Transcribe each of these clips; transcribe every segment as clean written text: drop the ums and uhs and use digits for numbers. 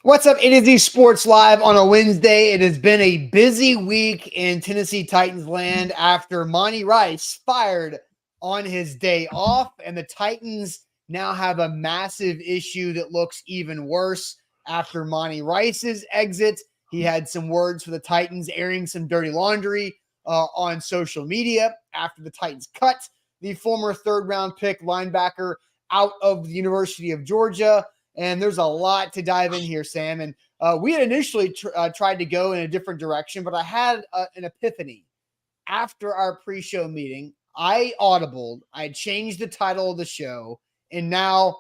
What's up? It is the Sports Live on a Wednesday. It has been a busy week in Tennessee Titans land after Monty Rice fired on his day off, and the Titans now have a massive issue that looks even worse after Monty Rice's exit. He had some words for the Titans, airing some dirty laundry on social media after the Titans cut the former third-round pick linebacker out of the University of Georgia. And there's a lot to dive in here, Sam. And we had initially tried to go in a different direction, but I had an epiphany. After our pre-show meeting, I audibled, I changed the title of the show, and now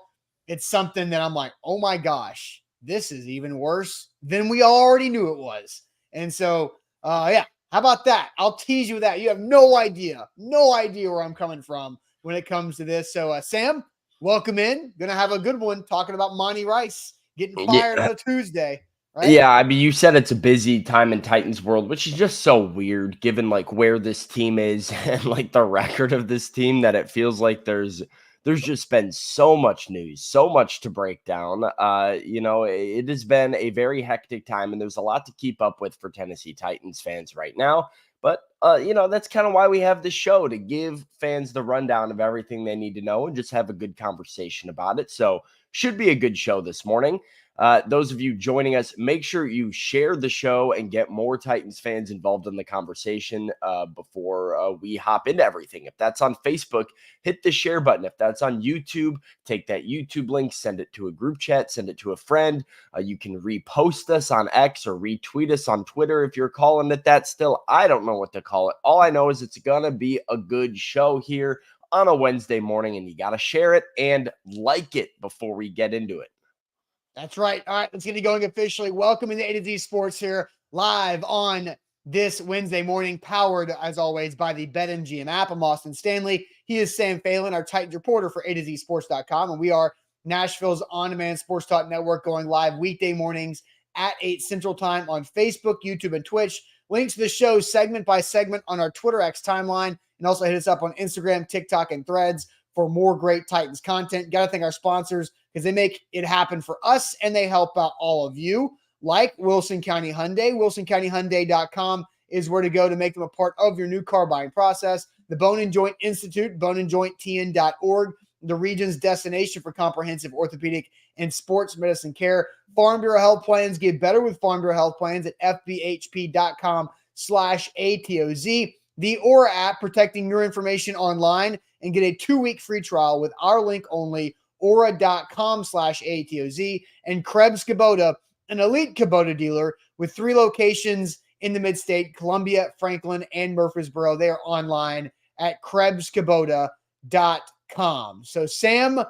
it's something that I'm like, oh my gosh, this is even worse than we already knew it was. And so, yeah, how about that? I'll tease you with that. You have no idea where I'm coming from when it comes to this. So, Sam, welcome in. Gonna have a good one talking about Monty Rice getting fired on a Tuesday, right? Yeah, I mean, you said it's a busy time in Titans world, which is just so weird given like where this team is and like the record of this team, that it feels like there's just been so much news, so much to break down. It has been a very hectic time, and there's a lot to keep up with for Tennessee Titans fans right now. But that's kind of why we have this show, to give fans the rundown of everything they need to know and just have a good conversation about it. So should be a good show this morning. Those of you joining us, make sure you share the show and get more Titans fans involved in the conversation before we hop into everything. If that's on Facebook, hit the share button. If that's on YouTube, take that YouTube link, send it to a group chat, send it to a friend. You can repost us on X or retweet us on Twitter if you're calling it that still. I don't know what to call it. All I know is it's going to be a good show here on a Wednesday morning, and you got to share it and like it before we get into it. That's right. All right, let's get it going officially. Welcome to A to Z Sports here, live on this Wednesday morning, powered, as always, by the BetMGM app. I'm Austin Stanley. He is Sam Phelan, our Titans reporter for A to Z Sports.com, and we are Nashville's on-demand sports talk network, going live weekday mornings at 8 Central Time on Facebook, YouTube, and Twitch. Links to the show segment by segment on our Twitter X timeline, and also hit us up on Instagram, TikTok, and Threads for more great Titans content. Got to thank our sponsors, because they make it happen for us and they help out all of you, like Wilson County Hyundai. WilsonCountyHyundai.com is where to go to make them a part of your new car buying process. The Bone and Joint Institute, boneandjointtn.org, the region's destination for comprehensive orthopedic and sports medicine care. Farm Bureau Health Plans. Get better with Farm Bureau Health Plans at fbhp.com/ATOZ. The Aura app, protecting your information online, and get a 2-week free trial with our link only, aura.com/ATOZ. And Krebs Kubota, an elite Kubota dealer with 3 locations in the mid-state, Columbia, Franklin, and Murfreesboro. They are online at KrebsKubota.com. So, Sam,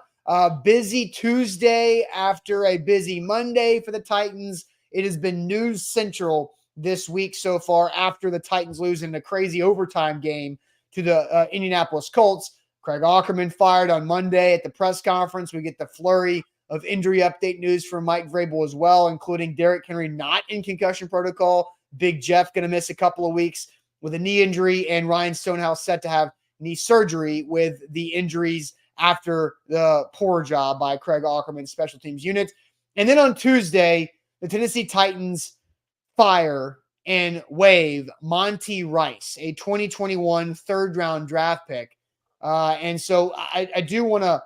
busy Tuesday after a busy Monday for the Titans. It has been news central this week so far after the Titans losing a crazy overtime game to the Indianapolis Colts. Craig Aukerman fired on Monday at the press conference. We get the flurry of injury update news from Mike Vrabel as well, including Derrick Henry not in concussion protocol. Big Jeff going to miss a couple of weeks with a knee injury, and Ryan Stonehouse set to have knee surgery with the injuries after the poor job by Craig Aukerman's special teams unit. And then on Tuesday, the Tennessee Titans fire and waive Monty Rice, a 2021 third-round draft pick. And so I do want to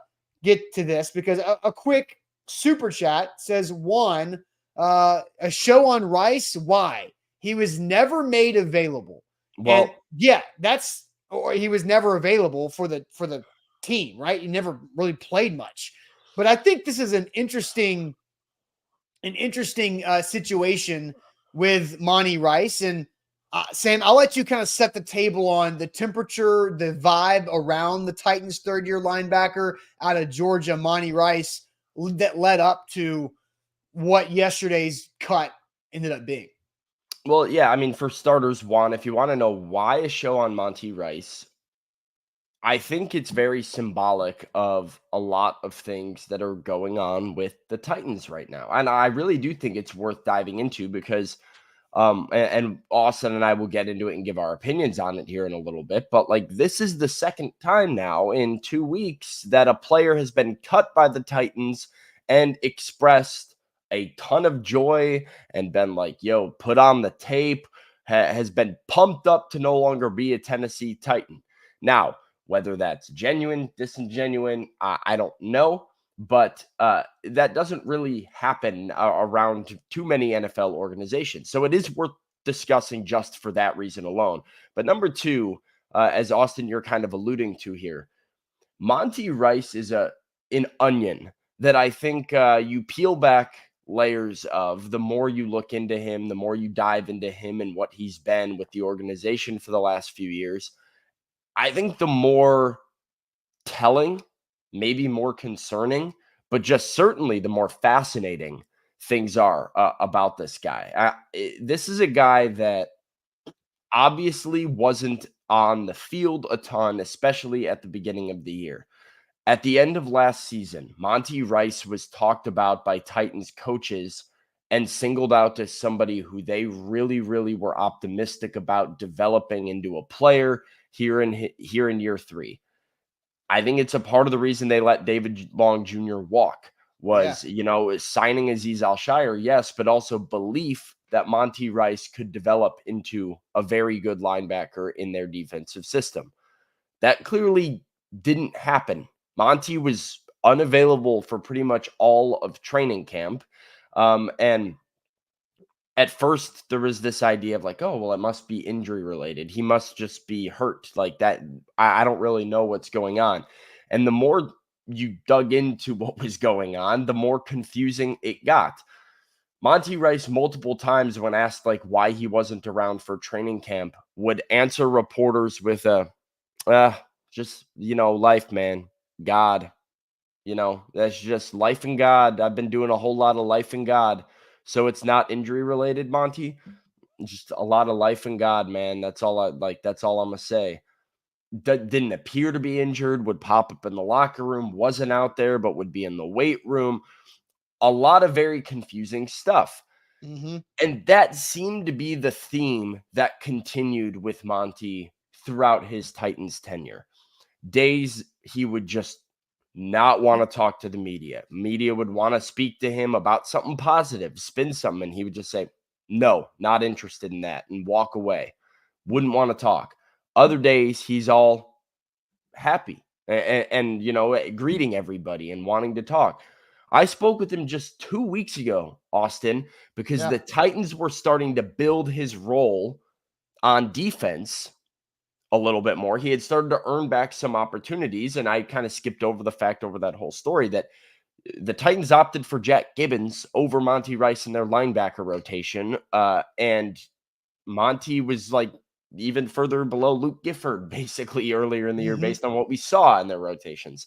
get to this, because a quick super chat says, one, a show on Rice. Why? He was never made available. Well, and yeah, or he was never available for the team, right? He never really played much. But I think this is an interesting situation with Monty Rice. And Sam, I'll let you kind of set the table on the temperature, the vibe around the Titans' third-year linebacker out of Georgia, Monty Rice, that led up to what yesterday's cut ended up being. Well, yeah, I mean, for starters, one, if you want to know why a show on Monty Rice, I think it's very symbolic of a lot of things that are going on with the Titans right now. And I really do think it's worth diving into, because and Austin and I will get into it and give our opinions on it here in a little bit. But like, this is the second time now in 2 weeks that a player has been cut by the Titans and expressed a ton of joy and been like, yo, put on the tape, has been pumped up to no longer be a Tennessee Titan. Now, whether that's genuine, disingenuine, I don't know. But that doesn't really happen around too many NFL organizations. So it is worth discussing just for that reason alone. But number two, as Austin, you're kind of alluding to here, Monty Rice is an onion that I think you peel back layers of. The more you look into him, the more you dive into him and what he's been with the organization for the last few years. I think the more telling, maybe more concerning, but just certainly the more fascinating things are about this guy. This is a guy that obviously wasn't on the field a ton, especially at the beginning of the year. At the end of last season, Monty Rice was talked about by Titans coaches and singled out as somebody who they really, really were optimistic about developing into a player here in year three. I think it's a part of the reason they let David Long Jr. walk was, signing Azeez Al-Shire, yes, but also belief that Monty Rice could develop into a very good linebacker in their defensive system. That clearly didn't happen. Monty was unavailable for pretty much all of training camp. And at first there was this idea of like, oh, well, it must be injury related. He must just be hurt like that. I don't really know what's going on. And the more you dug into what was going on, the more confusing it got. Monty Rice, multiple times when asked like why he wasn't around for training camp, would answer reporters with just, life, man, God, that's just life and God. I've been doing a whole lot of life and God. So it's not injury related, Monty. Just a lot of life and God, man. That's all that's all I'm gonna say. Didn't appear to be injured, would pop up in the locker room, wasn't out there, but would be in the weight room. A lot of very confusing stuff. Mm-hmm. And that seemed to be the theme that continued with Monty throughout his Titans tenure. Days he would just not want to talk to the media. Media would want to speak to him about something positive, spin something, and he would just say, no, not interested in that, and walk away. Wouldn't want to talk. Other days, he's all happy and greeting everybody and wanting to talk. I spoke with him just 2 weeks ago, Austin, because the Titans were starting to build his role on defense a little bit more. He had started to earn back some opportunities, and I kind of skipped over the fact over that whole story that the Titans opted for Jack Gibbons over Monty Rice in their linebacker rotation, and Monty was like even further below Luke Gifford basically earlier in the year based on what we saw in their rotations.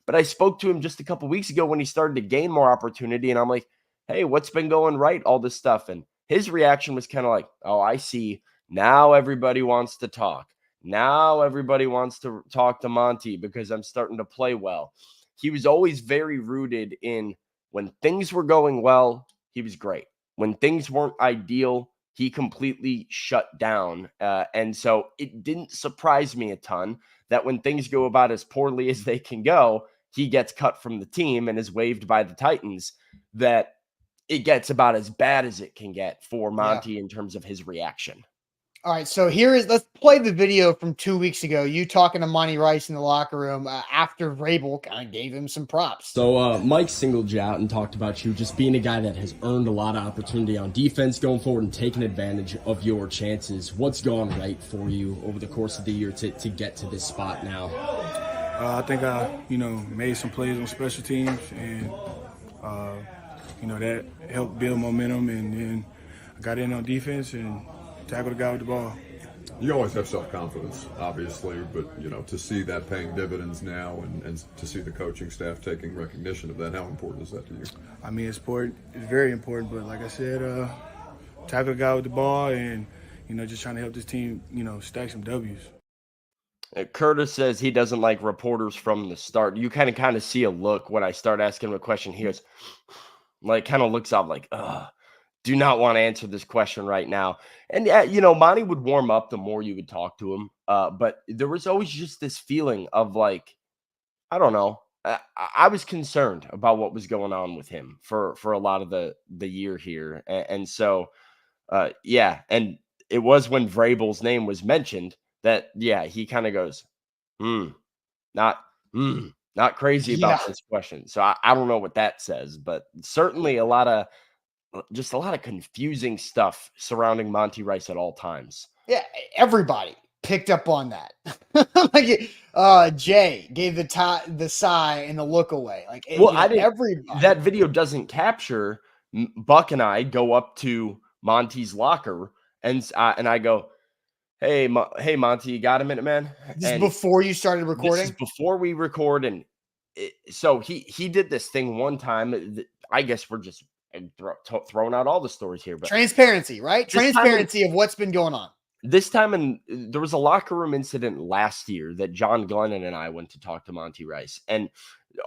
But I spoke to him just a couple weeks ago when he started to gain more opportunity, and I'm like, hey, what's been going right? All this stuff. And his reaction was kind of like, oh, I see. Now everybody wants to talk. Now everybody wants to talk to Monty because I'm starting to play well. He was always very rooted in when things were going well, he was great. When things weren't ideal, he completely shut down. And so it didn't surprise me a ton that when things go about as poorly as they can go, he gets cut from the team and is waived by the Titans, that it gets about as bad as it can get for Monty in terms of his reaction. All right, so let's play the video from 2 weeks ago. You talking to Monty Rice in the locker room after Vrabel kind of gave him some props. So Mike singled you out and talked about you just being a guy that has earned a lot of opportunity on defense going forward and taking advantage of your chances. What's gone right for you over the course of the year to get to this spot now? I think I, made some plays on special teams, and that helped build momentum. And then I got in on defense and tackled the guy with the ball. You always have self-confidence, obviously, but, to see that paying dividends now and to see the coaching staff taking recognition of that, how important is that to you? I mean, it's important. It's very important, but like I said, tackle the guy with the ball and, just trying to help this team, stack some W's. Curtis says he doesn't like reporters from the start. You kind of see a look when I start asking him a question. He goes, kind of looks up like, do not want to answer this question right now. And Monty would warm up the more you would talk to him. But there was always just this feeling of like, I don't know, I was concerned about what was going on with him for a lot of the year here, and so yeah, and it was when Vrabel's name was mentioned that he kind of goes, hmm, not not crazy Yeah. about this question. So I don't know what that says, but certainly just a lot of confusing stuff surrounding Monty Rice at all times. Yeah, everybody picked up on that. Like, Jay gave the sigh and the look away. Like, Well, I didn't. everybody. That video doesn't capture Buck and I go up to Monty's locker and I go, "Hey, hey, Monty, you got a minute, man?" This is And before you started this is recording. before we record, and so he did this thing one time. I guess we're just throwing out all the stories here, but Transparency, right? this time in Transparency of what's been going on. this time in there was a locker room incident last year that John Glennon and I went to talk to Monty Rice. And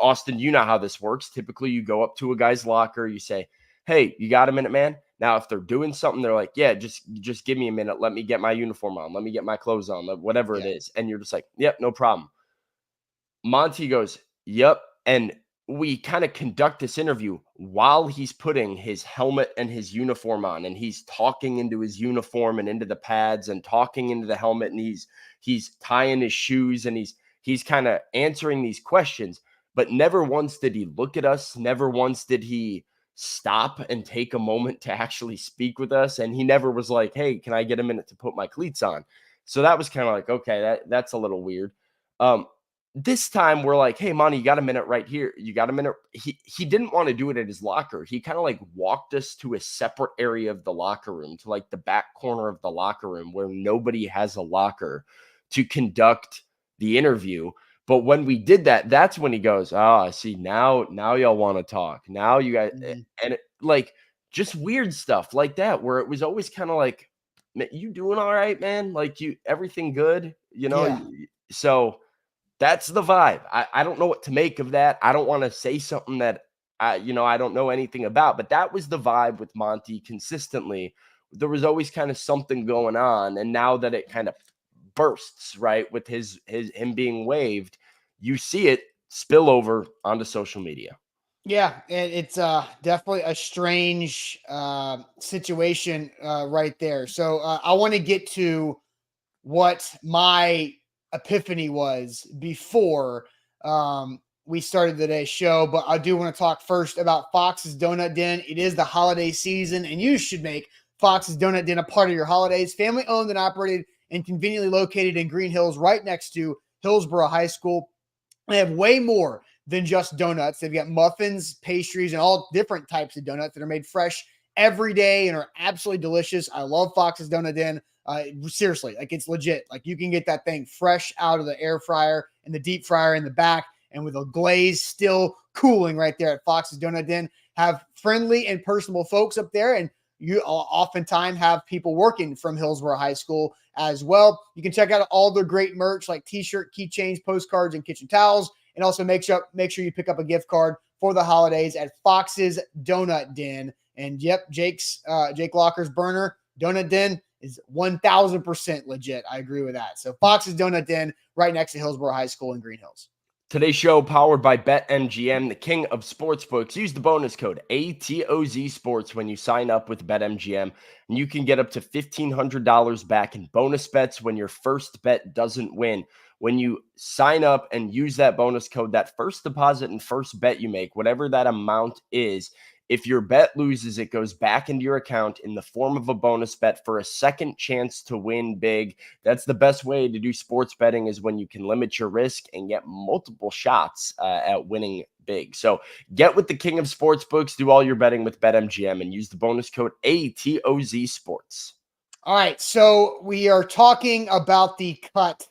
Austin, you know how this works. Typically, you go up to a guy's locker, you say, "Hey, you got a minute, man?" Now, if they're doing something, they're like, "Yeah, just give me a minute. Let me get my uniform on. Let me get my clothes on, whatever it Yeah. is." And you're just like, "Yep, no problem." Monty goes, "Yep." And we kind of conduct this interview while he's putting his helmet and his uniform on, and he's talking into his uniform and into the pads and talking into the helmet, and he's tying his shoes, and he's kind of answering these questions, but never once did he look at us, never once did he stop and take a moment to actually speak with us, and he never was like, "Hey, can I get a minute to put my cleats on?" So that was kind of like, okay, that's a little weird. um this time we're like, "Hey, Monty, you got a minute right here? You got a minute?" He didn't want to do it at his locker. He kind of like walked us to a separate area of the locker room, to like the back corner of the locker room where nobody has a locker, to conduct the interview. But when we did that, that's when he goes, "Oh, I see, now y'all want to talk. Now you guys," Mhm. and like just weird stuff like that, where it was always kind of like, "You doing all right, man? Like, you everything good?" Yeah. So that's the vibe. I don't know what to make of that. I don't want to say something that I don't know anything about, but that was the vibe with Monty consistently. There was always kind of something going on, and now that it kind of bursts, right, with him being waived, you see it spill over onto social media. Yeah, and it's definitely a strange situation right there. So I want to get to what my epiphany was before we started today's show, but I do want to talk first about Fox's Donut Den. It is the holiday season, and you should make Fox's Donut Den a part of your holidays. Family owned and operated and conveniently located in Green Hills, right next to Hillsborough High School. They have way more than just donuts. They've got muffins, pastries, and all different types of donuts that are made fresh every day and are absolutely delicious. I love Fox's Donut Den. Seriously, like, it's legit. Like, you can get that thing fresh out of the air fryer and the deep fryer in the back, and with a glaze still cooling right there at Fox's Donut Den. Have friendly and personable folks up there, and you oftentimes have people working from Hillsborough High School as well. You can check out all the great merch like t-shirt, keychains, postcards, and kitchen towels. And also make sure you pick up a gift card for the holidays at Fox's Donut Den. And yep, Jake Locker's burner Donut Den is 1000% legit. I agree with that. So Fox's Donut Den, right next to Hillsborough High School in Green Hills. Today's show powered by BetMGM, the king of sportsbooks. Use the bonus code ATOZ Sports when you sign up with BetMGM, and you can get up to $1,500 back in bonus bets when your first bet doesn't win. When you sign up and use that bonus code, that first deposit and first bet you make, whatever that amount is, if your bet loses, it goes back into your account in the form of a bonus bet for a second chance to win big. That's the best way to do sports betting, is when you can limit your risk and get multiple shots at winning big. So get with the king of sportsbooks, do all your betting with BetMGM, and use the bonus code ATOZ Sports. All right, so we are talking about the cut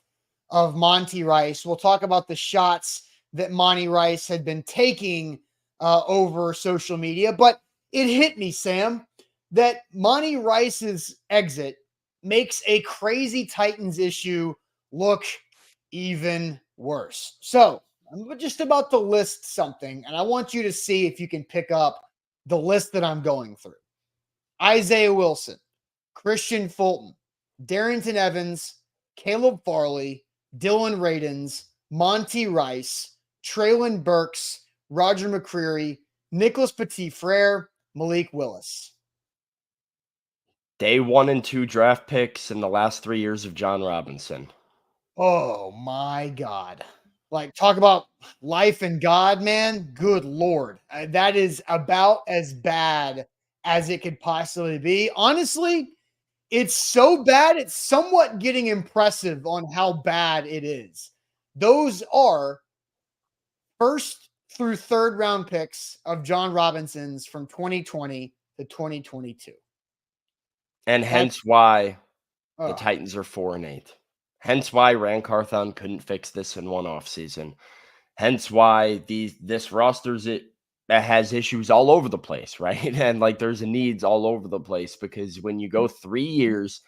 of Monty Rice. We'll talk about the shots that Monty Rice had been taking over social media, but it hit me, Sam, that Monty Rice's exit makes a crazy Titans issue look even worse. So I'm just about to list something, and I want you to see if you can pick up the list that I'm going through. Isaiah Wilson, Christian Fulton, Darrington Evans, Caleb Farley, Dylan Radins, Monty Rice, Treylon Burks, Roger McCreary, Nicholas Petit-Frere, Malik Willis. Day 1 and 2 draft picks in the last 3 years of John Robinson. Oh my God. Like, talk about life and God, man. Good Lord. That is about as bad as it could possibly be. Honestly, it's so bad, it's somewhat getting impressive on how bad it is. Those are first through third round picks of John Robinson's from 2020 to 2022. And hence why the Oh, Titans are 4-8. Hence why Rand Carthon couldn't fix this in one offseason. Hence why this roster's it has issues all over the place, right? And like there's needs all over the place because when you go 3 years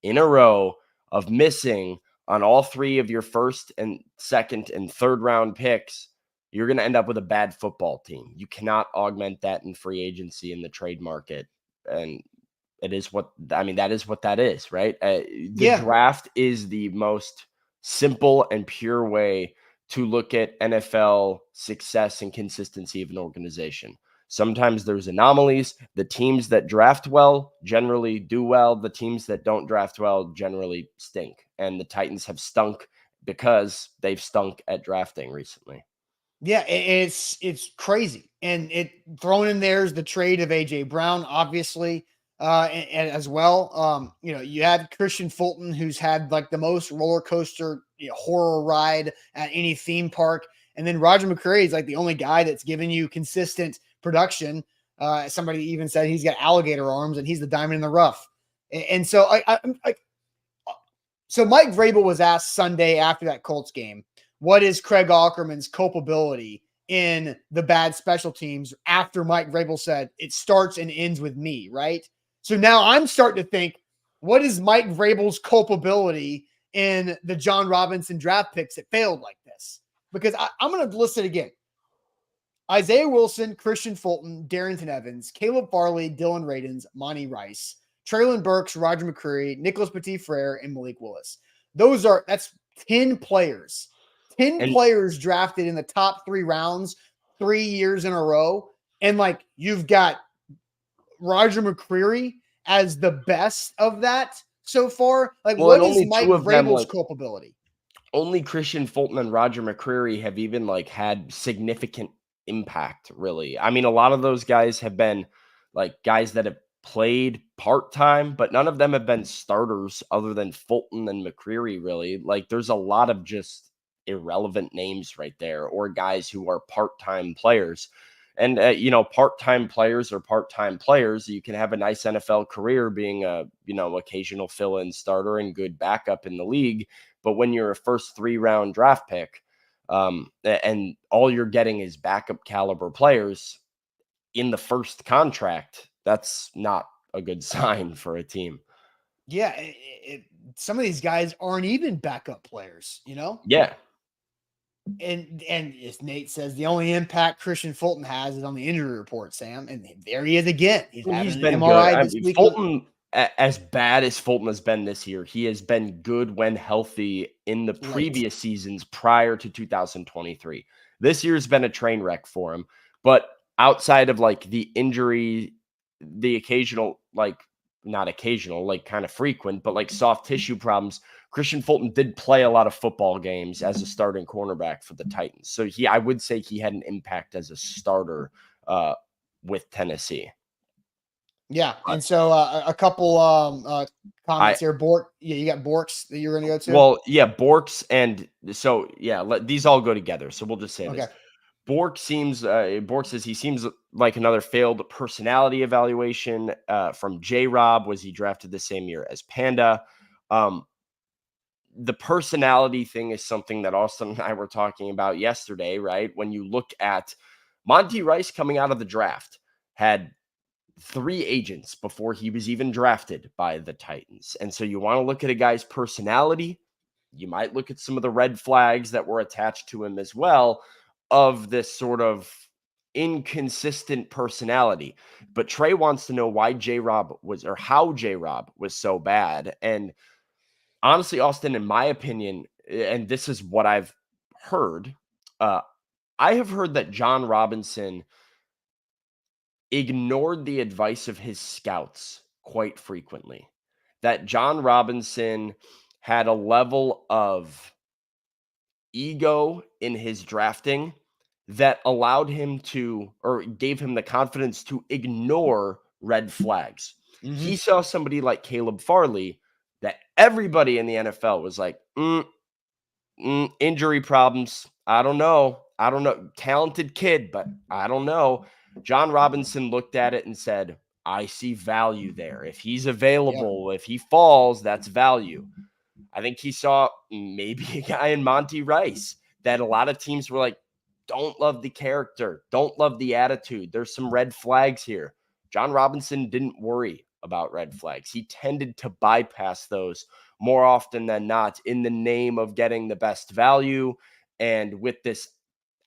in a row of missing on all 3 of your first and second and third round picks, you're going to end up with a bad football team. You cannot augment that in free agency in the trade market. And it is what, I mean, that is what that is, right? The yeah. draft is the most simple and pure way to look at NFL success and consistency of an organization. Sometimes there's anomalies. The teams that draft well generally do well. The teams that don't draft well generally stink. And the Titans have stunk because they've stunk at drafting recently. Yeah, it's crazy. And it thrown in there is the trade of AJ Brown, obviously, and as well. You had Christian Fulton, who's had like the most roller coaster horror ride at any theme park. And then Roger McCreary is like the only guy that's given you consistent production. Somebody even said he's got alligator arms and he's the diamond in the rough. And so so Mike Vrabel was asked Sunday after that Colts game, what is Craig Aukerman's culpability in the bad special teams after Mike Vrabel said it starts and ends with me, right? So now I'm starting to think, what is Mike Vrabel's culpability in the John Robinson draft picks that failed like this? Because I'm going to list it again. Isaiah Wilson, Christian Fulton, Darrington Evans, Caleb Farley, Dylan Radins, Monty Rice, Treylon Burks, Roger McCreary, Nicholas Petit-Frere, and Malik Willis. That's 10 players. 10 players drafted in the top 3 rounds 3 years in a row. And like you've got Roger McCreary as the best of that so far. Like, what is Mike Vrabel's culpability? Only Christian Fulton and Roger McCreary have even like had significant impact, really. I mean, a lot of those guys have been like guys that have played part-time, but none of them have been starters other than Fulton and McCreary, really. Like, there's a lot of just irrelevant names right there, or guys who are part-time players. And, part-time players are part-time players. You can have a nice NFL career being a, occasional fill-in starter and good backup in the league. But when you're a first 3-round draft pick, and all you're getting is backup caliber players in the first contract, that's not a good sign for a team. Yeah. Some of these guys aren't even backup players, Yeah. And as Nate says, the only impact Christian Fulton has is on the injury report, Sam. And there he is again. He's been MRI this week. Fulton, as bad as Fulton has been this year, he has been good when healthy in the previous seasons prior to 2023. This year's been a train wreck for him. But outside of like the injury, the occasional, like not occasional, like kind of frequent, but like soft tissue problems, Christian Fulton did play a lot of football games as a starting cornerback for the Titans. So I would say he had an impact as a starter with Tennessee. Yeah. And so a couple comments here. You got Borks that you're going to go to? Well, yeah, Borks. And so, these all go together. So we'll just say this. Bork says he seems like another failed personality evaluation from JRob. Was he drafted the same year as Panda? The personality thing is something that Austin and I were talking about yesterday, right? When you look at Monty Rice coming out of the draft, had 3 agents before he was even drafted by the Titans. And so you want to look at a guy's personality. You might look at some of the red flags that were attached to him as well, of this sort of inconsistent personality. But Trey wants to know why how JRob was so bad. And honestly, Austin, in my opinion, and this is what I've heard, I have heard that John Robinson ignored the advice of his scouts quite frequently. That John Robinson had a level of ego in his drafting that allowed him to, or gave him the confidence to ignore red flags. He saw somebody like Caleb Farley that everybody in the NFL was like, injury problems. I don't know. Talented kid, but I don't know. John Robinson looked at it and said, I see value there. If he's available, if he falls, that's value. I think he saw maybe a guy in Monty Rice that a lot of teams were like, don't love the character, don't love the attitude. There's some red flags here. John Robinson didn't worry about red flags. He tended to bypass those more often than not in the name of getting the best value and with this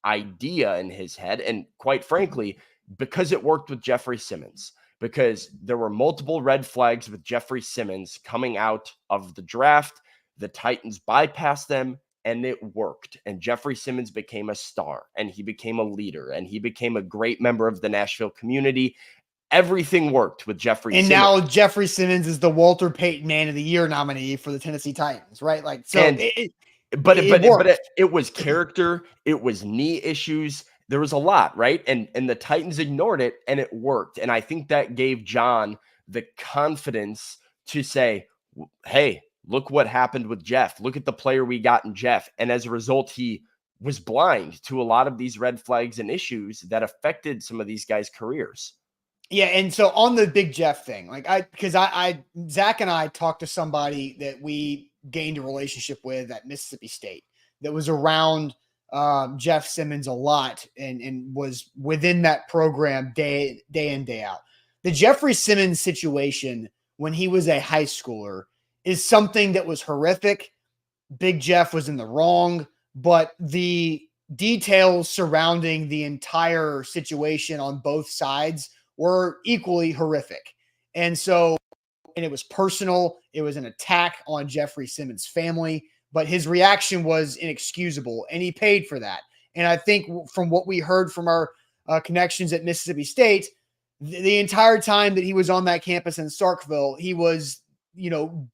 idea in his head. And quite frankly, because it worked with Jeffrey Simmons, because there were multiple red flags with Jeffrey Simmons coming out of the draft, the Titans bypassed them and it worked. And Jeffrey Simmons became a star and he became a leader and he became a great member of the Nashville community. Everything worked with Jeffrey Simmons. And now Jeffrey Simmons is the Walter Payton Man of the Year nominee for the Tennessee Titans, right? Like, so it was character, it was knee issues. There was a lot, right? And the Titans ignored it and it worked. And I think that gave John the confidence to say, hey, look what happened with Jeff. Look at the player we got in Jeff. And as a result, he was blind to a lot of these red flags and issues that affected some of these guys' careers. Yeah, and so on the Big Jeff thing, like Zach and I talked to somebody that we gained a relationship with at Mississippi State that was around Jeff Simmons a lot and was within that program day in, day out. The Jeffrey Simmons situation when he was a high schooler is something that was horrific. Big Jeff was in the wrong, but the details surrounding the entire situation on both sides were equally horrific. And it was personal. It was an attack on Jeffrey Simmons' family, but his reaction was inexcusable and he paid for that. And I think from what we heard from our connections at Mississippi State, the entire time that he was on that campus in Starkville, he was,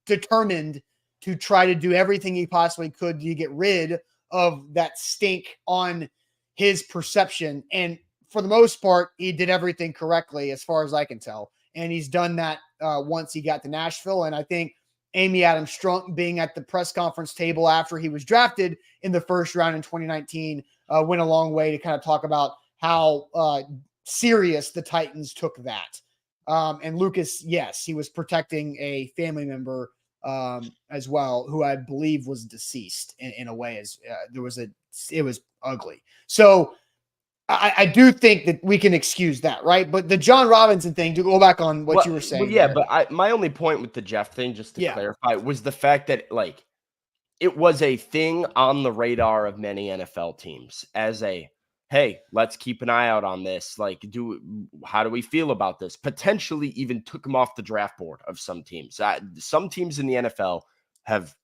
determined to try to do everything he possibly could to get rid of that stink on his perception. And for the most part, he did everything correctly as far as I can tell. And he's done that once he got to Nashville. And I think Amy Adams Strunk being at the press conference table after he was drafted in the first round in 2019 went a long way to kind of talk about how serious the Titans took that. And Lucas, yes, he was protecting a family member as well, who I believe was deceased in a way. It was ugly. So I do think that we can excuse that, right? But the John Robinson thing, to go back on what you were saying. But my only point with the Jeff thing, just to clarify, was the fact that it was a thing on the radar of many NFL teams as hey, let's keep an eye out on this. How do we feel about this? Potentially even took him off the draft board of some teams. Some teams in the NFL have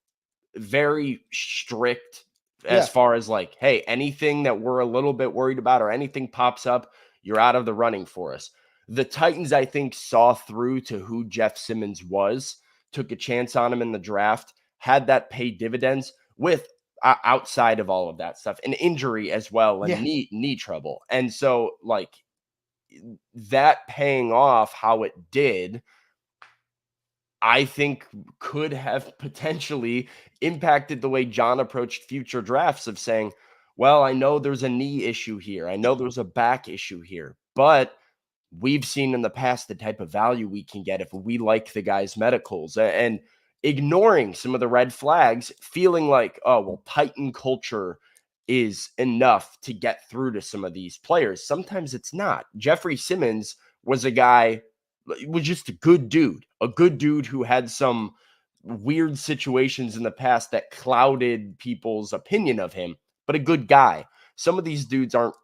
very strict as far as hey, anything that we're a little bit worried about or anything pops up, you're out of the running for us. The Titans, I think, saw through to who Jeff Simmons was, took a chance on him in the draft, had that pay dividends with outside of all of that stuff, an injury as well, and knee trouble. And so that paying off how it did, I think could have potentially impacted the way John approached future drafts of saying, well, I know there's a knee issue here. I know there's a back issue here, but we've seen in the past the type of value we can get if we like the guy's medicals, and ignoring some of the red flags, feeling like, oh, well, Titan culture is enough to get through to some of these players. Sometimes it's not. Jeffrey Simmons was was just a good dude who had some weird situations in the past that clouded people's opinion of him, but a good guy. Some of these dudes aren't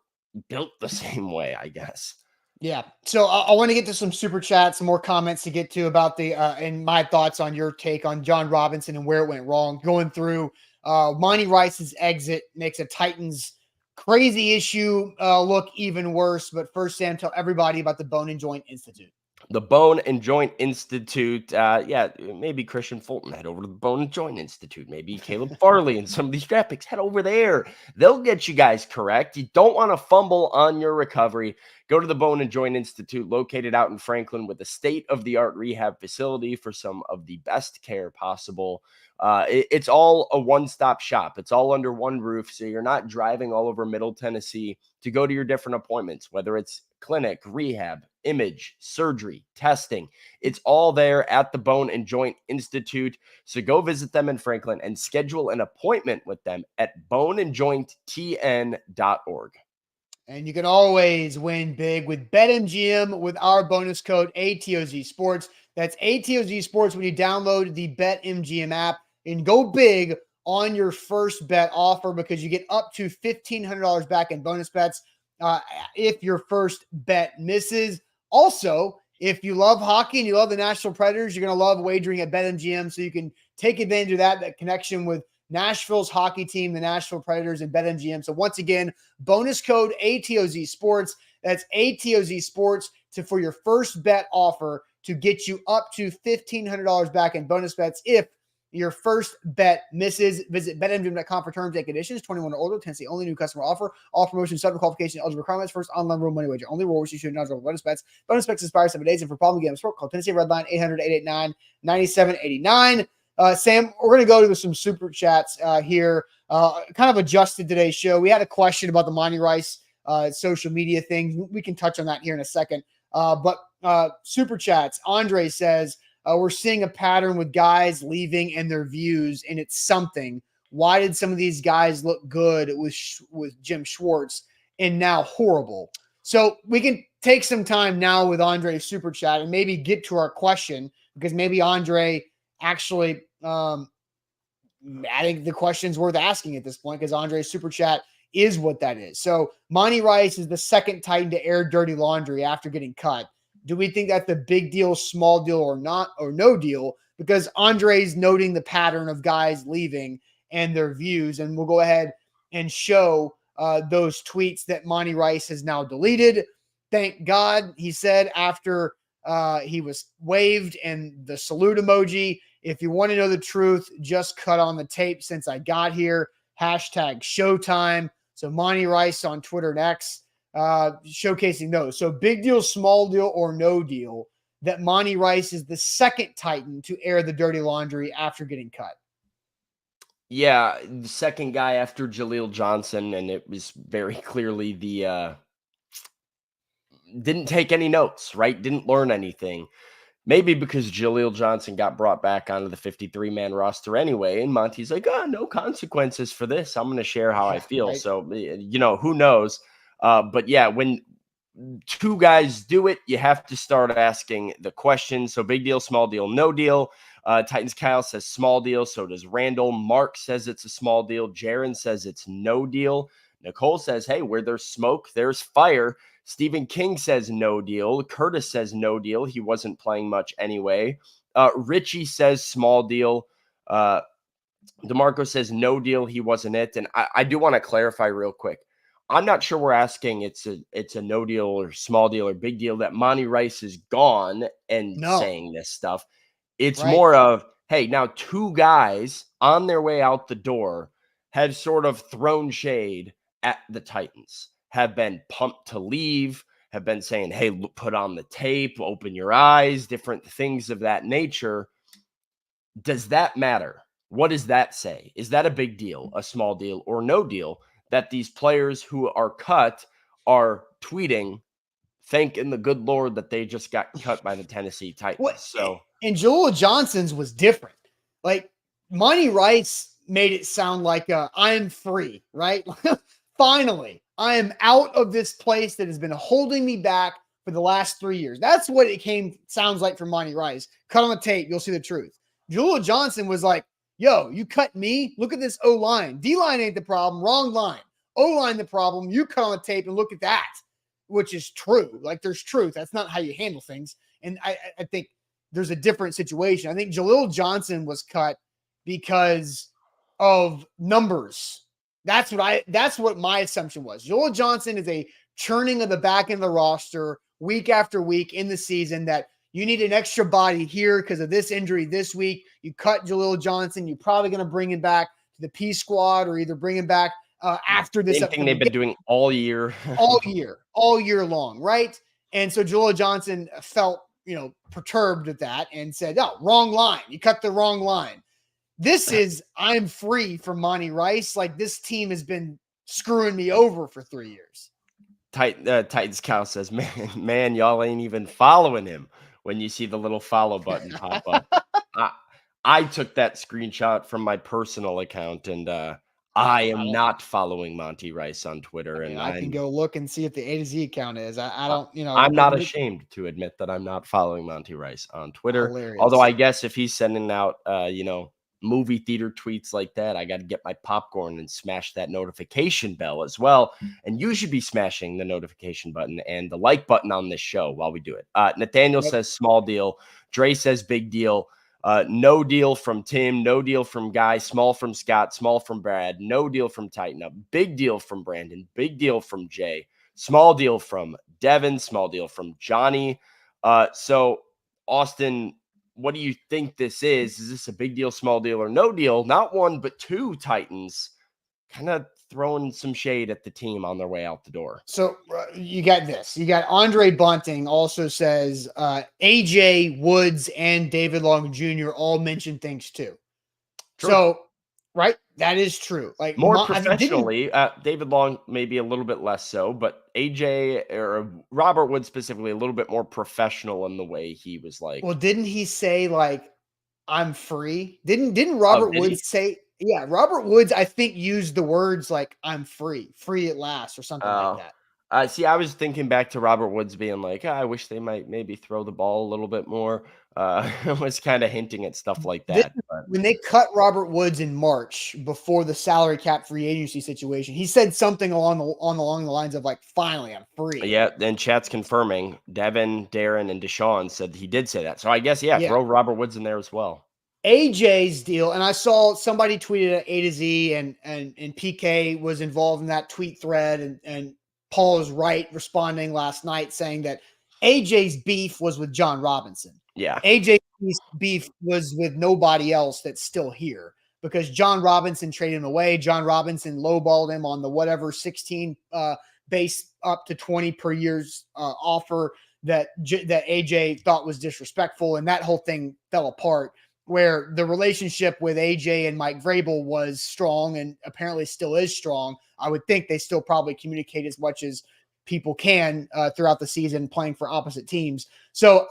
built the same way, I guess. Yeah. So I want to get to some super chats, some more comments to get to about and my thoughts on your take on John Robinson and where it went wrong. Going through Monty Rice's exit makes a Titans crazy issue look even worse. But first, Sam, tell everybody about the Bone and Joint Institute. The Bone and Joint Institute. Maybe Christian Fulton head over to the Bone and Joint Institute. Maybe Caleb Farley and some of these draft picks head over there. They'll get you guys correct. You don't want to fumble on your recovery. Go to the Bone and Joint Institute, located out in Franklin with a state-of-the-art rehab facility for some of the best care possible. It's all a one-stop shop. It's all under one roof, so you're not driving all over Middle Tennessee to go to your different appointments, whether it's clinic, rehab, image, surgery, testing. It's all there at the Bone and Joint Institute. So go visit them in Franklin and schedule an appointment with them at boneandjointtn.org. And you can always win big with BetMGM with our bonus code ATOZ Sports. That's ATOZ Sports when you download the BetMGM app, and go big on your first bet offer because you get up to $1,500 back in bonus bets if your first bet misses. Also, if you love hockey and you love the Nashville Predators, you're going to love wagering at BetMGM, so you can take advantage of that connection with Nashville's hockey team, the Nashville Predators, and BetMGM. So once again, bonus code ATOZ Sports. That's ATOZ Sports for your first bet offer to get you up to $1,500 back in bonus bets if your first bet misses. Visit BetMGM.com for terms and conditions. 21 or older. Tennessee only. New customer offer. All promotions subject to qualification. Eligible requirements. First online rule money wager. Only rule which you should not bonus bets. Bonus bets expire 7 days. And for problem games, call Tennessee Redline 800-889-9789. Sam, we're going to go to some super chats here. Kind of adjusted today's show. We had a question about the Monty Rice social media thing. We can touch on that here in a second. But super chats. Andre says, we're seeing a pattern with guys leaving and their views, and it's something. Why did some of these guys look good with Jim Schwartz and now horrible? So we can take some time now with Andre's super chat and maybe get to our question, because maybe Andre actually, I think the question's worth asking at this point, because Andre's super chat is what that is. So Monty Rice is the second Titan to air dirty laundry after getting cut. Do we think that's a big deal, small deal, or not, or no deal? Because Andre's noting the pattern of guys leaving and their views, and we'll go ahead and show those tweets that Monty Rice has now deleted. Thank God, he said after he was waived, and the salute emoji. If you want to know the truth, just cut on the tape since I got here. Hashtag Showtime. So Monty Rice on Twitter and X. Showcasing those. So big deal, small deal, or no deal that Monty Rice is the second Titan to air the dirty laundry after getting cut. Yeah, the second guy after Jaleel Johnson, and it was very clearly the didn't take any notes, right? Didn't learn anything. Maybe because Jaleel Johnson got brought back onto the 53-man roster anyway, and Monty's like, no consequences for this. I'm going to share how I feel. Right. So, who knows? But yeah, when two guys do it, you have to start asking the question. So big deal, small deal, no deal. Titans Kyle says small deal. So does Randall. Mark says it's a small deal. Jaron says it's no deal. Nicole says, hey, where there's smoke, there's fire. Stephen King says no deal. Curtis says no deal. He wasn't playing much anyway. Richie says small deal. DeMarco says no deal. He wasn't it. And I do want to clarify real quick. I'm not sure we're asking it's a no deal or small deal or big deal that Monty Rice is gone and saying this stuff. It's more of, hey, now two guys on their way out the door have sort of thrown shade at the Titans, have been pumped to leave, have been saying, hey, put on the tape, open your eyes, different things of that nature. Does that matter? What does that say? Is that a big deal, a small deal, or no deal? That these players who are cut are tweeting, thanking the good Lord that they just got cut by the Tennessee Titans. And Jaleel Johnson's was different. Like Monty Rice made it sound like I'm free, right? Finally, I am out of this place that has been holding me back for the last 3 years. That's what it sounds like from Monty Rice. Cut on the tape, you'll see the truth. Jaleel Johnson was like, yo, you cut me? Look at this O-line. D-line ain't the problem. Wrong line. O-line the problem. You cut on the tape and look at that, which is true. Like, there's truth. That's not how you handle things. And I think there's a different situation. I think Jaleel Johnson was cut because of numbers. That's what my assumption was. Jaleel Johnson is a churning of the back end of the roster week after week in the season, that you need an extra body here because of this injury this week. You cut Jaleel Johnson. You're probably going to bring him back to the P squad, or either bring him back after this. Same thing they've been doing all year. all year long, right? And so Jaleel Johnson felt, perturbed at that and said, "Oh, wrong line. You cut the wrong line." This is, I'm free from Monty Rice. Like, this team has been screwing me over for 3 years. Titans Cow says, man, y'all ain't even following him when you see the little follow button pop up. I took that screenshot from my personal account, and I am not following Monty Rice on Twitter. And I can go look and see if the A to Z account is. I don't, I'm not ashamed to admit that I'm not following Monty Rice on Twitter. Hilarious. Although I guess if he's sending out, movie theater tweets like that, I got to get my popcorn and smash that notification bell as well. And you should be smashing the notification button and the like button on this show while we do it. Nathaniel says small deal. Dre says big deal. No deal from Tim. No deal from Guy. Small from Scott. Small from Brad. No deal from Tighten Up. Big deal from Brandon. Big deal from Jay. Small deal from Devin. Small deal from Johnny. So Austin, what do you think this is? Is this a big deal, small deal, or no deal? Not one, but two Titans kind of throwing some shade at the team on their way out the door. So you got this. You got Andre Bunting also says AJ Woods and David Long Jr. all mentioned things too. True. So, right, that is true. Like, more professionally, David Long maybe a little bit less so, but AJ or Robert Woods specifically a little bit more professional in the way he was like. Well, didn't he say like, "I'm free"? Didn't Robert Woods say? Yeah, Robert Woods, I think, used the words like, "I'm free at last," or something like that. See, I was thinking back to Robert Woods being like, I wish they might maybe throw the ball a little bit more. Was kind of hinting at stuff like that. When they cut Robert Woods in March before the salary cap free agency situation, he said something along the lines of like, "Finally, I'm free." Yeah, then chat's confirming. Devin, Darren, and Deshaun said he did say that. So I guess, throw Robert Woods in there as well. AJ's deal, and I saw somebody tweeted at A to Z, and PK was involved in that tweet thread, and Paul is right responding last night saying that AJ's beef was with John Robinson. Yeah. AJ's beef was with nobody else that's still here, because John Robinson traded him away. John Robinson lowballed him on the whatever 16 base up to 20 per year's offer that AJ thought was disrespectful, and that whole thing fell apart, where the relationship with AJ and Mike Vrabel was strong and apparently still is strong. I would think they still probably communicate as much as people can throughout the season playing for opposite teams. So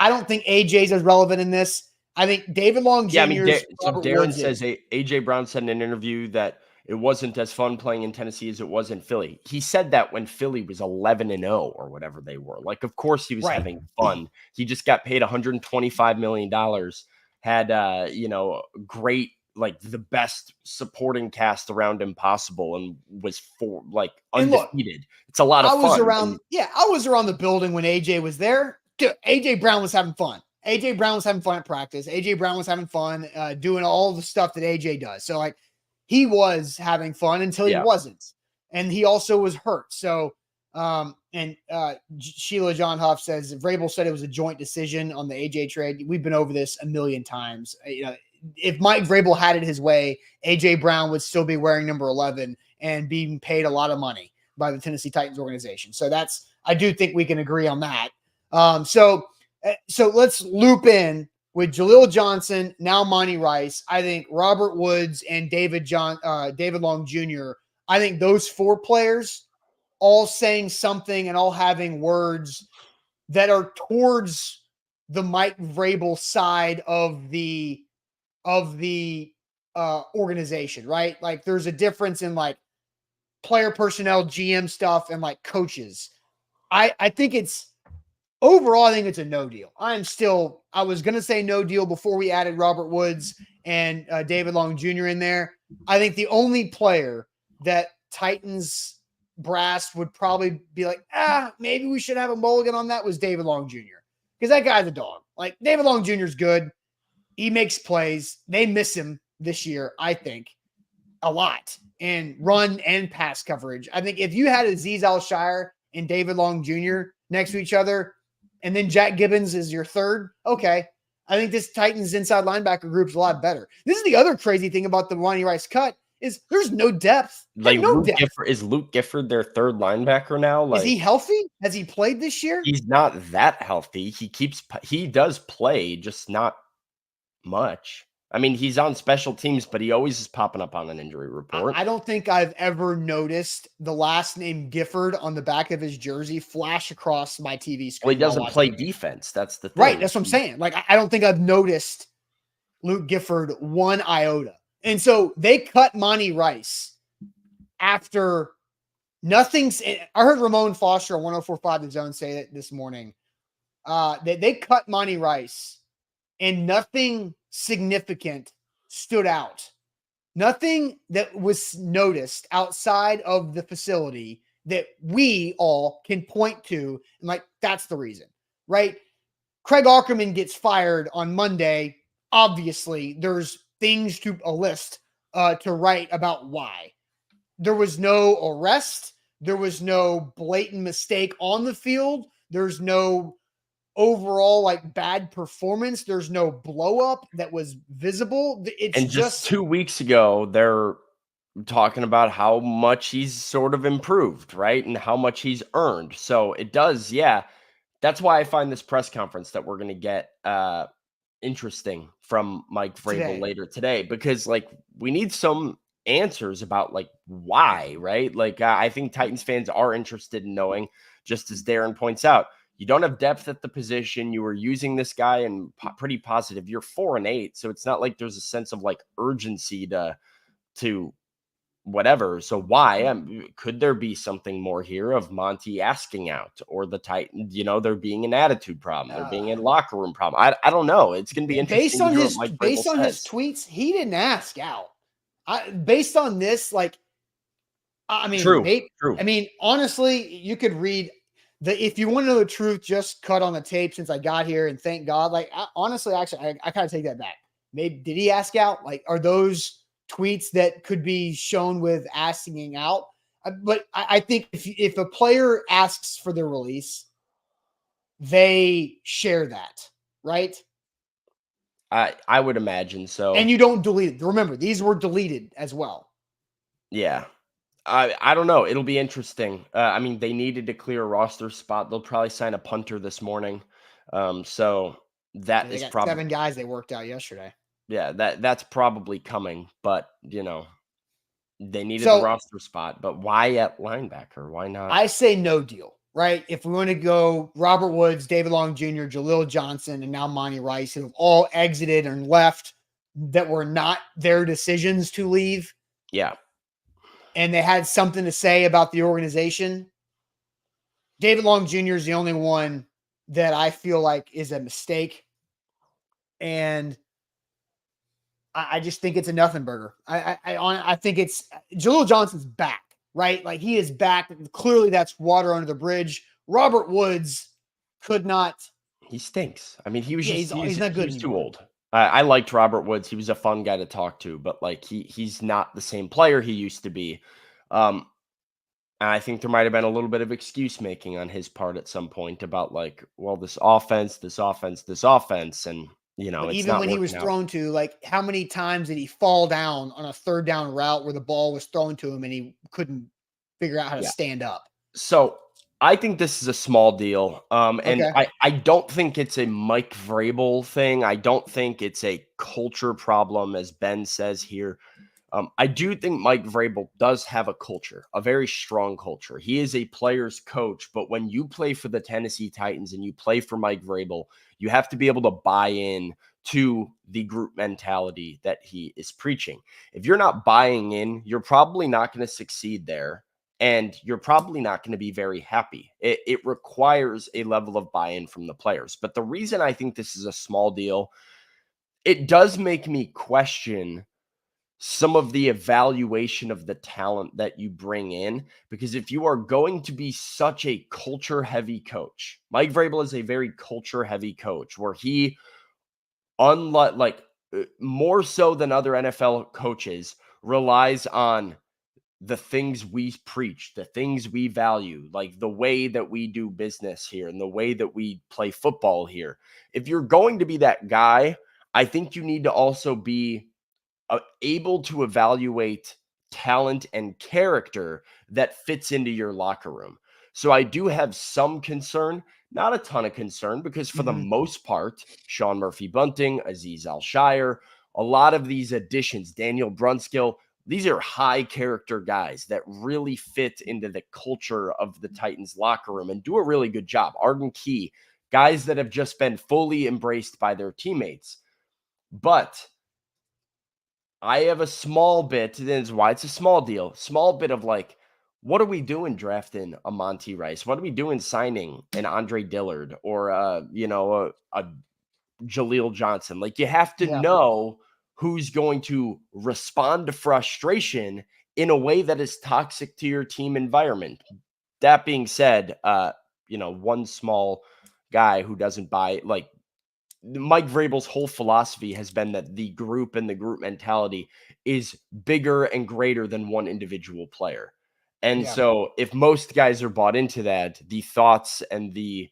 I don't think AJ's as relevant in this. I think David Long Jr. So Darren says AJ Brown said in an interview that it wasn't as fun playing in Tennessee as it was in Philly. He said that when Philly was 11-0 or whatever they were. Like, of course he was having fun. He just got paid $125 million. Had great, like, the best supporting cast around him possible, and was undefeated. Look, it's a lot of fun. I was around the building when AJ was there. Dude, AJ Brown was having fun. AJ Brown was having fun at practice. AJ Brown was having fun doing all the stuff that AJ does. So, like, he was having fun until he wasn't. And he also was hurt. So, Sheila John Huff says Vrabel said it was a joint decision on the AJ trade. We've been over this a million times. If Mike Vrabel had it his way, AJ Brown would still be wearing number 11 and being paid a lot of money by the Tennessee Titans organization. So I do think we can agree on that. So let's loop in with Jaleel Johnson, now Monty Rice. I think Robert Woods and David Long Jr., I think those four players all saying something and all having words that are towards the Mike Vrabel side of the organization, right? Like, there's a difference in like player personnel, GM stuff, and like coaches. I think it's overall, I think it's a no deal. I was going to say no deal before we added Robert Woods and David Long Jr. in there. I think the only player that Titans brass would probably be like, maybe we should have a mulligan on that was David Long Jr. Because that guy's a dog. Like, David Long Jr. is good. He makes plays. They miss him this year, I think. a lot in run and pass coverage. I think if you had Azeez Al-Shire and David Long Jr. next to each other, and then Jack Gibbons is your third, okay. I think this Titans inside linebacker group is a lot better. This is the other crazy thing about the Monty Rice cut is there's no depth. Like no depth. Is Luke Gifford their third linebacker now? Like, is he healthy? Has he played this year? He's not that healthy. He does play, just not much. I mean, he's on special teams, but he always is popping up on an injury report. I don't think I've ever noticed the last name Gifford on the back of his jersey flash across my TV screen. Well, he doesn't play defense. That's the thing. Right. That's what I'm saying. Like, I don't think I've noticed Luke Gifford one iota. And so they cut Monty Rice after nothing's. I heard Ramon Foster on 104.5 The Zone say that this morning. They cut Monty Rice and nothing significant stood out. Nothing that was noticed outside of the facility that we all can point to. And like, that's the reason, right? Craig Aukerman gets fired on Monday. Obviously, there's things to a list to write about why. There was no arrest. There was no blatant mistake on the field. There's no overall like bad performance. There's no blow up that was visible. It's and just 2 weeks ago, they're talking about how much he's sort of improved, right? And how much he's earned. So it does, yeah. That's why I find this press conference that we're going to get interesting from Mike Vrabel later today, because like we need some answers about like why, right? Like I think Titans fans are interested in knowing, just as Darren points out, you don't have depth at the position. You were using this guy and pretty positive. You're 4-8. So it's not like there's a sense of like urgency to whatever. So why? Could there be something more here of Monty asking out, or the Titans, there being an attitude problem, there being a locker room problem? I don't know. It's going to be interesting. Based on his tweets, he didn't ask out. Based on this, like, I mean, true. I mean, honestly, you could read if you want to know the truth, just cut on the tape since I got here, and thank God. Like, honestly, actually, I kind of take that back. Maybe did he ask out? Like, are those tweets that could be shown with asking out? But I think if a player asks for their release, they share that, right? I would imagine so. And you don't delete it. Remember, these were deleted as well. Yeah. I don't know. It'll be interesting. I mean, they needed to clear a roster spot. They'll probably sign a punter this morning. So that is probably 7 guys they worked out yesterday. Yeah, that's probably coming, but they needed the roster spot. But why at linebacker? Why not? I say no deal, right? If we want to go Robert Woods, David Long Jr., Jaleel Johnson, and now Monty Rice, who have all exited and left that were not their decisions to leave. Yeah. And they had something to say about the organization. David Long Jr. is the only one that I feel like is a mistake. And I just think it's a nothing burger. I think it's Jaleel Johnson's back, right? Like, he is back. Clearly that's water under the bridge. Robert Woods could not. He stinks. I mean, he's not good. He's too old. I liked Robert Woods. He was a fun guy to talk to, but like he's not the same player he used to be. And I think there might have been a little bit of excuse making on his part at some point about like, well, this offense, and it's even not when he was thrown to, like, how many times did he fall down on a 3rd down route where the ball was thrown to him and he couldn't figure out how to stand up? So I think this is a small deal. And I don't think it's a Mike Vrabel thing. I don't think it's a culture problem, as Ben says here. I do think Mike Vrabel does have a culture, a very strong culture. He is a player's coach, but when you play for the Tennessee Titans and you play for Mike Vrabel, you have to be able to buy in to the group mentality that he is preaching. If you're not buying in, you're probably not going to succeed there. And you're probably not going to be very happy. It requires a level of buy-in from the players. But the reason I think this is a small deal, it does make me question some of the evaluation of the talent that you bring in. Because if you are going to be such a culture-heavy coach, Mike Vrabel is a very culture-heavy coach where he, unlike more so than other NFL coaches, relies on the things we preach, the things we value, like the way that we do business here and the way that we play football here. If you're going to be that guy, I think you need to also be able to evaluate talent and character that fits into your locker room. So I do have some concern, not a ton of concern, because for the most part, Sean Murphy-Bunting, Azeez Al-Shire, a lot of these additions, Daniel Brunskill, these are high character guys that really fit into the culture of the Titans locker room and do a really good job. Arden Key, guys that have just been fully embraced by their teammates. But I have a small bit, and that's why it's a small deal, small bit of like, what are we doing drafting a Monty Rice? What are we doing signing an Andre Dillard or, a Jaleel Johnson? Like, you have to know who's going to respond to frustration in a way that is toxic to your team environment. That being said, one small guy who doesn't buy, like, Mike Vrabel's whole philosophy has been that the group and the group mentality is bigger and greater than one individual player. And so if most guys are bought into that, the thoughts and the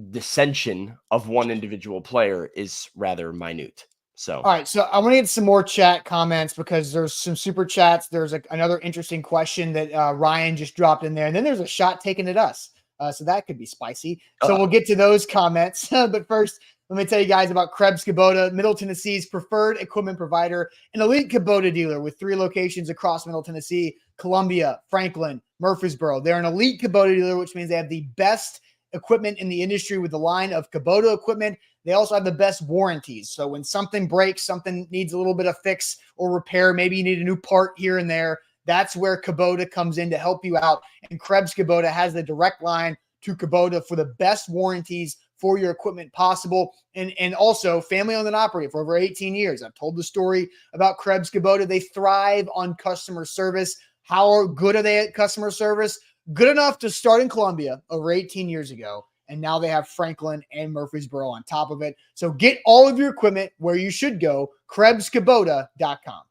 dissension of one individual player is rather minute. So, all right. So I want to get some more chat comments because there's some super chats. There's another interesting question that Ryan just dropped in there. And then there's a shot taken at us. So that could be spicy. So we'll get to those comments. But first, let me tell you guys about Krebs Kubota, Middle Tennessee's preferred equipment provider, an elite Kubota dealer with 3 locations across Middle Tennessee, Columbia, Franklin, Murfreesboro. They're an elite Kubota dealer, which means they have the best equipment in the industry with the line of Kubota equipment. They also have the best warranties. So when something breaks, something needs a little bit of fix or repair, maybe you need a new part here and there, that's where Kubota comes in to help you out. And Krebs Kubota has the direct line to Kubota for the best warranties for your equipment possible. And also family owned and operated for over 18 years. I've told the story about Krebs Kubota. They thrive on customer service. How good are they at customer service? Good enough to start in Columbia over 18 years ago. And now they have Franklin and Murfreesboro on top of it. So get all of your equipment where you should go, KrebsKubota.com.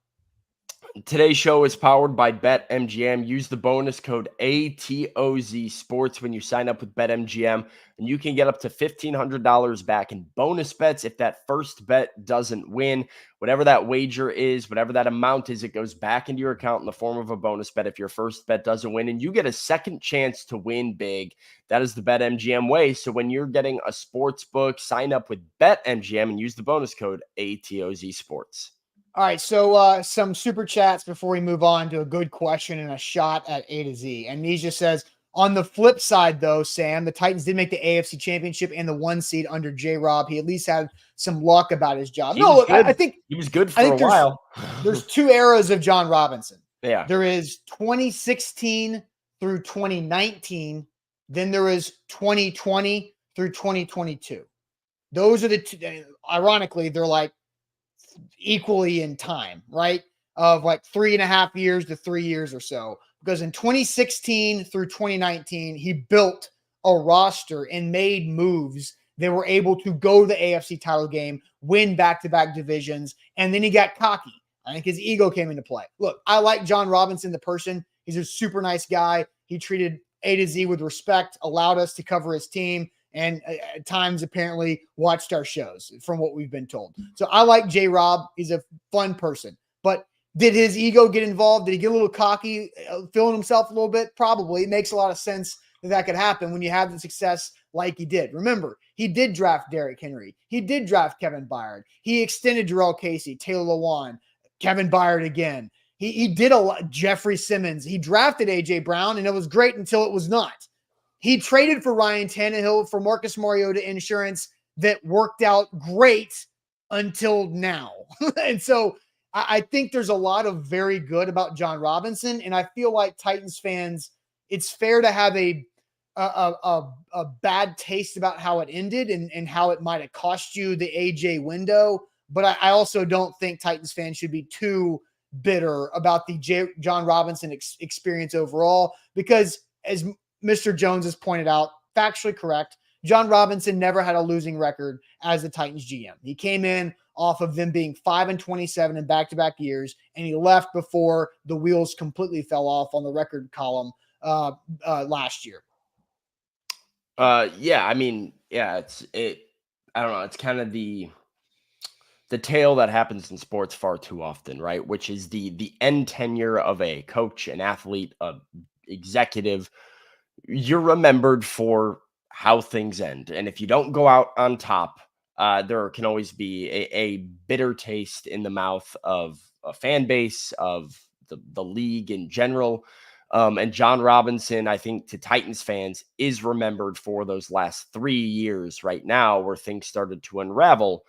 Today's show is powered by BetMGM. Use the bonus code ATOZ Sports when you sign up with BetMGM, and you can get up to $1,500 back in bonus bets if that first bet doesn't win. Whatever that wager is, whatever that amount is, it goes back into your account in the form of a bonus bet if your first bet doesn't win, and you get a second chance to win big. That is the BetMGM way. So when you're getting a sports book, sign up with BetMGM and use the bonus code ATOZ Sports. All right, so some super chats before we move on to a good question and a shot at A to Z. And Nisha says, on the flip side, though, Sam, the Titans did make the AFC Championship and the 1 seed under JRob. He at least had some luck about his job. I think he was good for a while. There's 2 eras of John Robinson. Yeah. There is 2016 through 2019. Then there is 2020 through 2022. Those are the 2. Ironically, they're like equally in time, right? Of like 3.5 years to 3 years or so. Because in 2016 through 2019, he built a roster and made moves that were able to go to the AFC title game, win back-to-back divisions, and then he got cocky. I think his ego came into play. Look, I like John Robinson, the person. He's a super nice guy. He treated A to Z with respect, allowed us to cover his team, and at times apparently watched our shows from what we've been told. So I like JRob. He's a fun person. But did his ego get involved? Did he get a little cocky, feeling himself a little bit? Probably. It makes a lot of sense that could happen when you have the success like he did. Remember, he did draft Derrick Henry. He did draft Kevin Byard. He extended Jarrell Casey, Taylor Lewan, Kevin Byard again. He did a lot. Jeffrey Simmons. He drafted A.J. Brown, and it was great until it was not. He traded for Ryan Tannehill for Marcus Mariota insurance that worked out great until now. And so I think there's a lot of very good about John Robinson. And I feel like Titans fans, it's fair to have a bad taste about how it ended and how it might have cost you the AJ window. But I also don't think Titans fans should be too bitter about the John Robinson experience overall, because as Mr. Jones has pointed out, factually correct, John Robinson never had a losing record as the Titans GM. He came in off of them being 5-27 in back-to-back years, and he left before the wheels completely fell off on the record column last year. Yeah, I mean, yeah, I don't know. It's kind of the tale that happens in sports far too often, right? Which is the end tenure of a coach, an athlete, a executive. You're remembered for how things end, and if you don't go out on top, there can always be a bitter taste in the mouth of a fan base, of the league in general. And John Robinson, I think, to Titans fans, is remembered for those last 3 years right now where things started to unravel.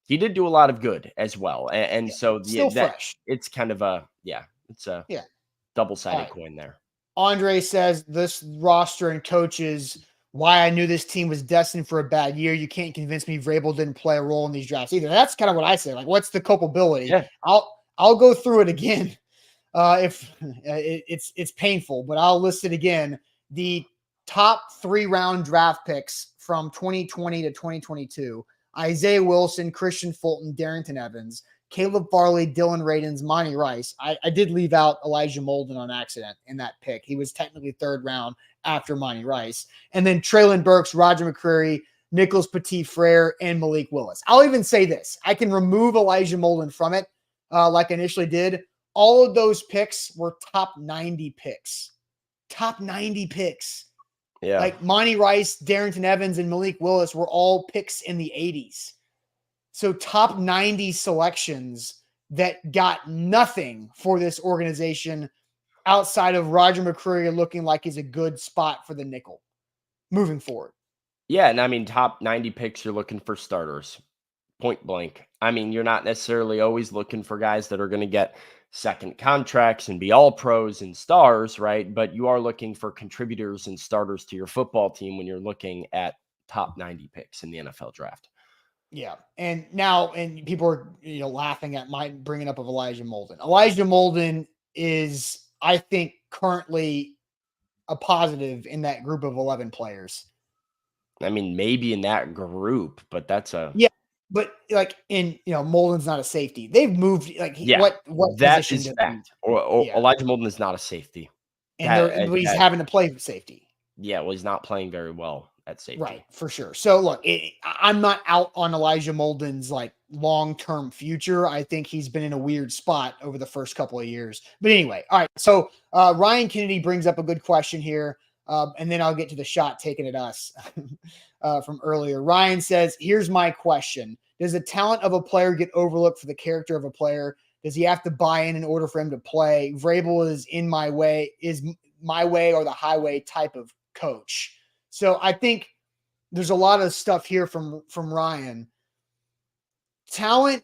He did do a lot of good as well. And so Still fresh. it's kind of it's a double-sided coin there. Andre says this roster and coaches, why I knew this team was destined for a bad year. You can't convince me Vrabel didn't play a role in these drafts either. That's kind of what I say. Like, what's the culpability? Yeah. I'll go through it again. If it's painful, but I'll list it again. The top 3 round draft picks from 2020 to 2022: Isaiah Wilson, Christian Fulton, Darrington Evans, Caleb Farley, Dylan Radins, Monty Rice. I did leave out Elijah Molden on accident in that pick. He was technically 3rd round after Monty Rice. And then Traylon Burks, Roger McCreary, Nicholas Petit-Frere, and Malik Willis. I'll even say this. I can remove Elijah Molden from it like I initially did. All of those picks were top 90 picks. Top 90 picks. Yeah. Like Monty Rice, Darrington Evans, and Malik Willis were all picks in the 80s. So top 90 selections that got nothing for this organization outside of Roger McCreary looking like he's a good spot for the nickel moving forward. Yeah, and I mean, top 90 picks, you're looking for starters, point blank. I mean, you're not necessarily always looking for guys that are going to get second contracts and be all pros and stars, right? But you are looking for contributors and starters to your football team when you're looking at top 90 picks in the NFL draft. Yeah. And people are, laughing at my bringing up of Elijah Molden. Elijah Molden is, I think, currently a positive in that group of 11 players. I mean, maybe in that group, but that's but like Molden's not a safety. They've moved what that position is fact. Or Elijah Molden is not a safety. And he's having to play safety. Yeah, well, he's not playing very well at safety. Right, for sure. So look, I'm not out on Elijah Molden's long-term future. I think he's been in a weird spot over the first couple of years. But anyway, all right. So Ryan Kennedy brings up a good question here. And then I'll get to the shot taken at us from earlier. Ryan says, here's my question. Does the talent of a player get overlooked for the character of a player? Does he have to buy in order for him to play? Vrabel is my way or the highway type of coach. So I think there's a lot of stuff here from Ryan. Talent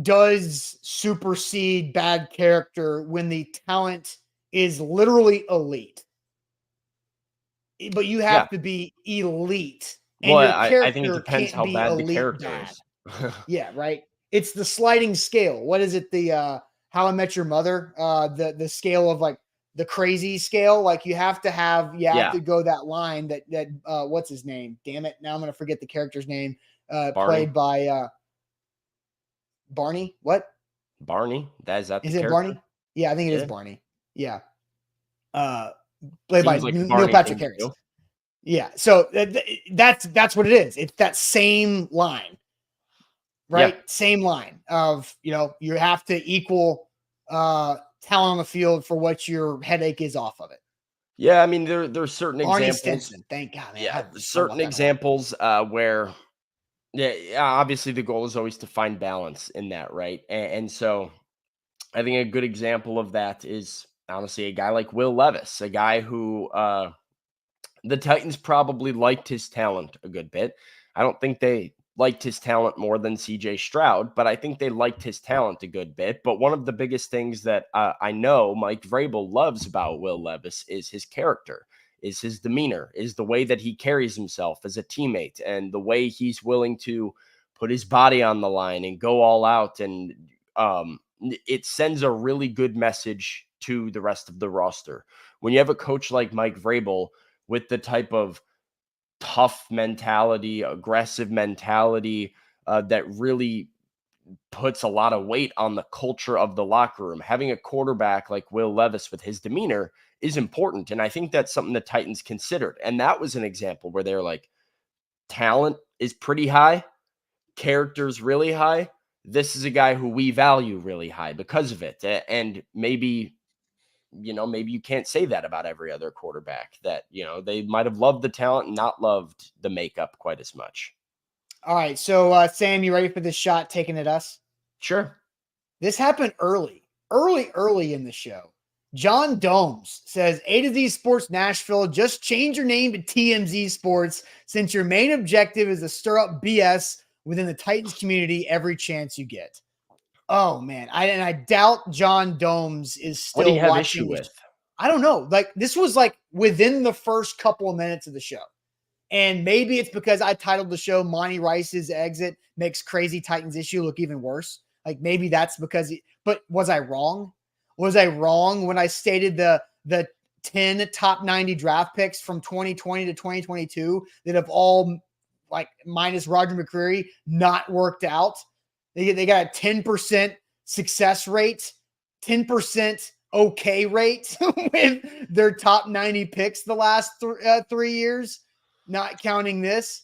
does supersede bad character when the talent is literally elite. But you have to be elite. And well, your I think it depends how bad the character is. Yeah, right. It's the sliding scale. What is it? The How I Met Your Mother, the scale of the crazy scale. Like you have to go that line that what's his name? Damn it. Now I'm going to forget the character's name. Played by Barney. What? Barney? Is it character? Barney? Yeah, I think it is Barney. Yeah. Played by Neil Patrick Harris. Yeah. So that's what it is. It's that same line. Right? Yeah. Same line of, you have to equal talent on the field for what your headache is off of it. Yeah, I mean, there's certain Barney examples. Stinson, thank God. Man. Yeah, certain examples where, obviously the goal is always to find balance in that, right? And so I think a good example of that is honestly a guy like Will Levis, a guy who the Titans probably liked his talent a good bit. I don't think they liked his talent more than CJ Stroud, but I think they liked his talent a good bit. But one of the biggest things that I know Mike Vrabel loves about Will Levis is his character, is his demeanor, is the way that he carries himself as a teammate, and the way he's willing to put his body on the line and go all out. And it sends a really good message to the rest of the roster. When you have a coach like Mike Vrabel with the type of tough mentality, aggressive mentality that really puts a lot of weight on the culture of the locker room. Having a quarterback like Will Levis with his demeanor is important. And I think that's something the Titans considered. And that was an example where they're like, talent is pretty high, character's really high. This is a guy who we value really high because of it. And maybe, maybe you can't say that about every other quarterback, that, they might have loved the talent and not loved the makeup quite as much. All right. So, Sam, you ready for this shot taken at us? Sure. This happened early in the show. John Domes says, A to Z Sports Nashville, just change your name to TMZ Sports since your main objective is to stir up BS within the Titans community every chance you get. Oh, man. I doubt John Domes is still What do you have watching issue with? I don't know. Like, this was like within the first couple of minutes of the show. And maybe it's because I titled the show Monty Rice's exit makes crazy Titans issue look even worse. Like, maybe that's because but was I wrong? Was I wrong when I stated the 10 top 90 draft picks from 2020 to 2022 that have all, like, minus Roger McCreary, not worked out? They got a 10% success rate, 10% okay rate with their top 90 picks the last 3 years, not counting this.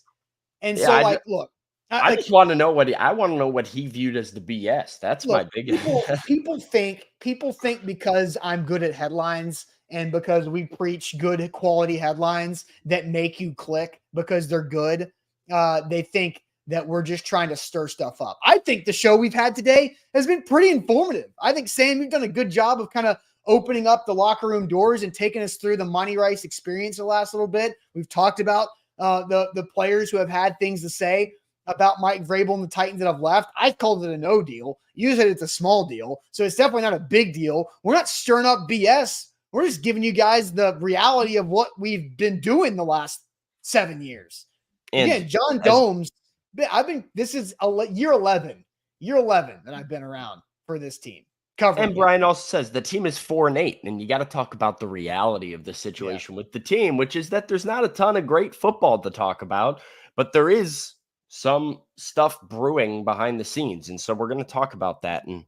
And Yeah, so, look, I just want to know what he viewed as the BS. That's my biggest. People think because I'm good at headlines and because we preach good quality headlines that make you click because they're good. They think that we're just trying to stir stuff up. I think the show we've had today has been pretty informative. I think, Sam, you've done a good job of kind of opening up the locker room doors and taking us through the Monty Rice experience the last little bit. We've talked about the players who have had things to say about Mike Vrabel and the Titans that have left. I called it a no deal. You said it's a small deal. So it's definitely not a big deal. We're not stirring up BS. We're just giving you guys the reality of what we've been doing the last 7 years. And again, John Domes, this is year 11 that I've been around for this team. And Brian also says the team is 4-8, and you got to talk about the reality of the situation with the team, which is that there's not a ton of great football to talk about, but there is some stuff brewing behind the scenes. And so we're going to talk about that. And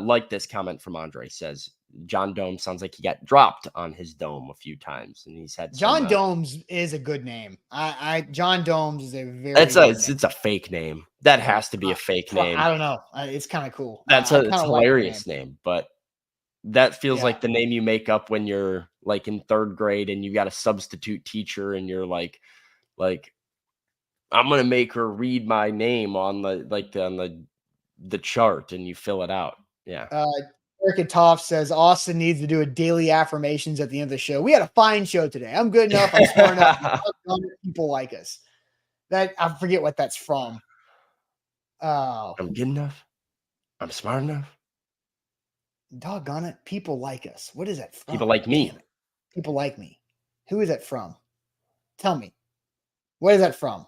like this comment from Andre says, John Dome sounds like he got dropped on his dome a few times, and he's had John Domes is a good name. John Domes is a very it's a fake name. That has to be a fake name. I don't know. It's kind of cool. That's a hilarious name, but that feels like the name you make up when you're like in third grade and you got a substitute teacher and you're like I'm gonna make her read my name on the chart, and you fill it out. Yeah. Eric Toff says Austin needs to do a daily affirmations at the end of the show. We had a fine show today. I'm good enough. I'm smart enough. People like us. That I forget what that's from. Oh, I'm good enough. I'm smart enough. Doggone it. People like us. What is that from? People like me. People like me. Who is that from? Tell me. What is that from?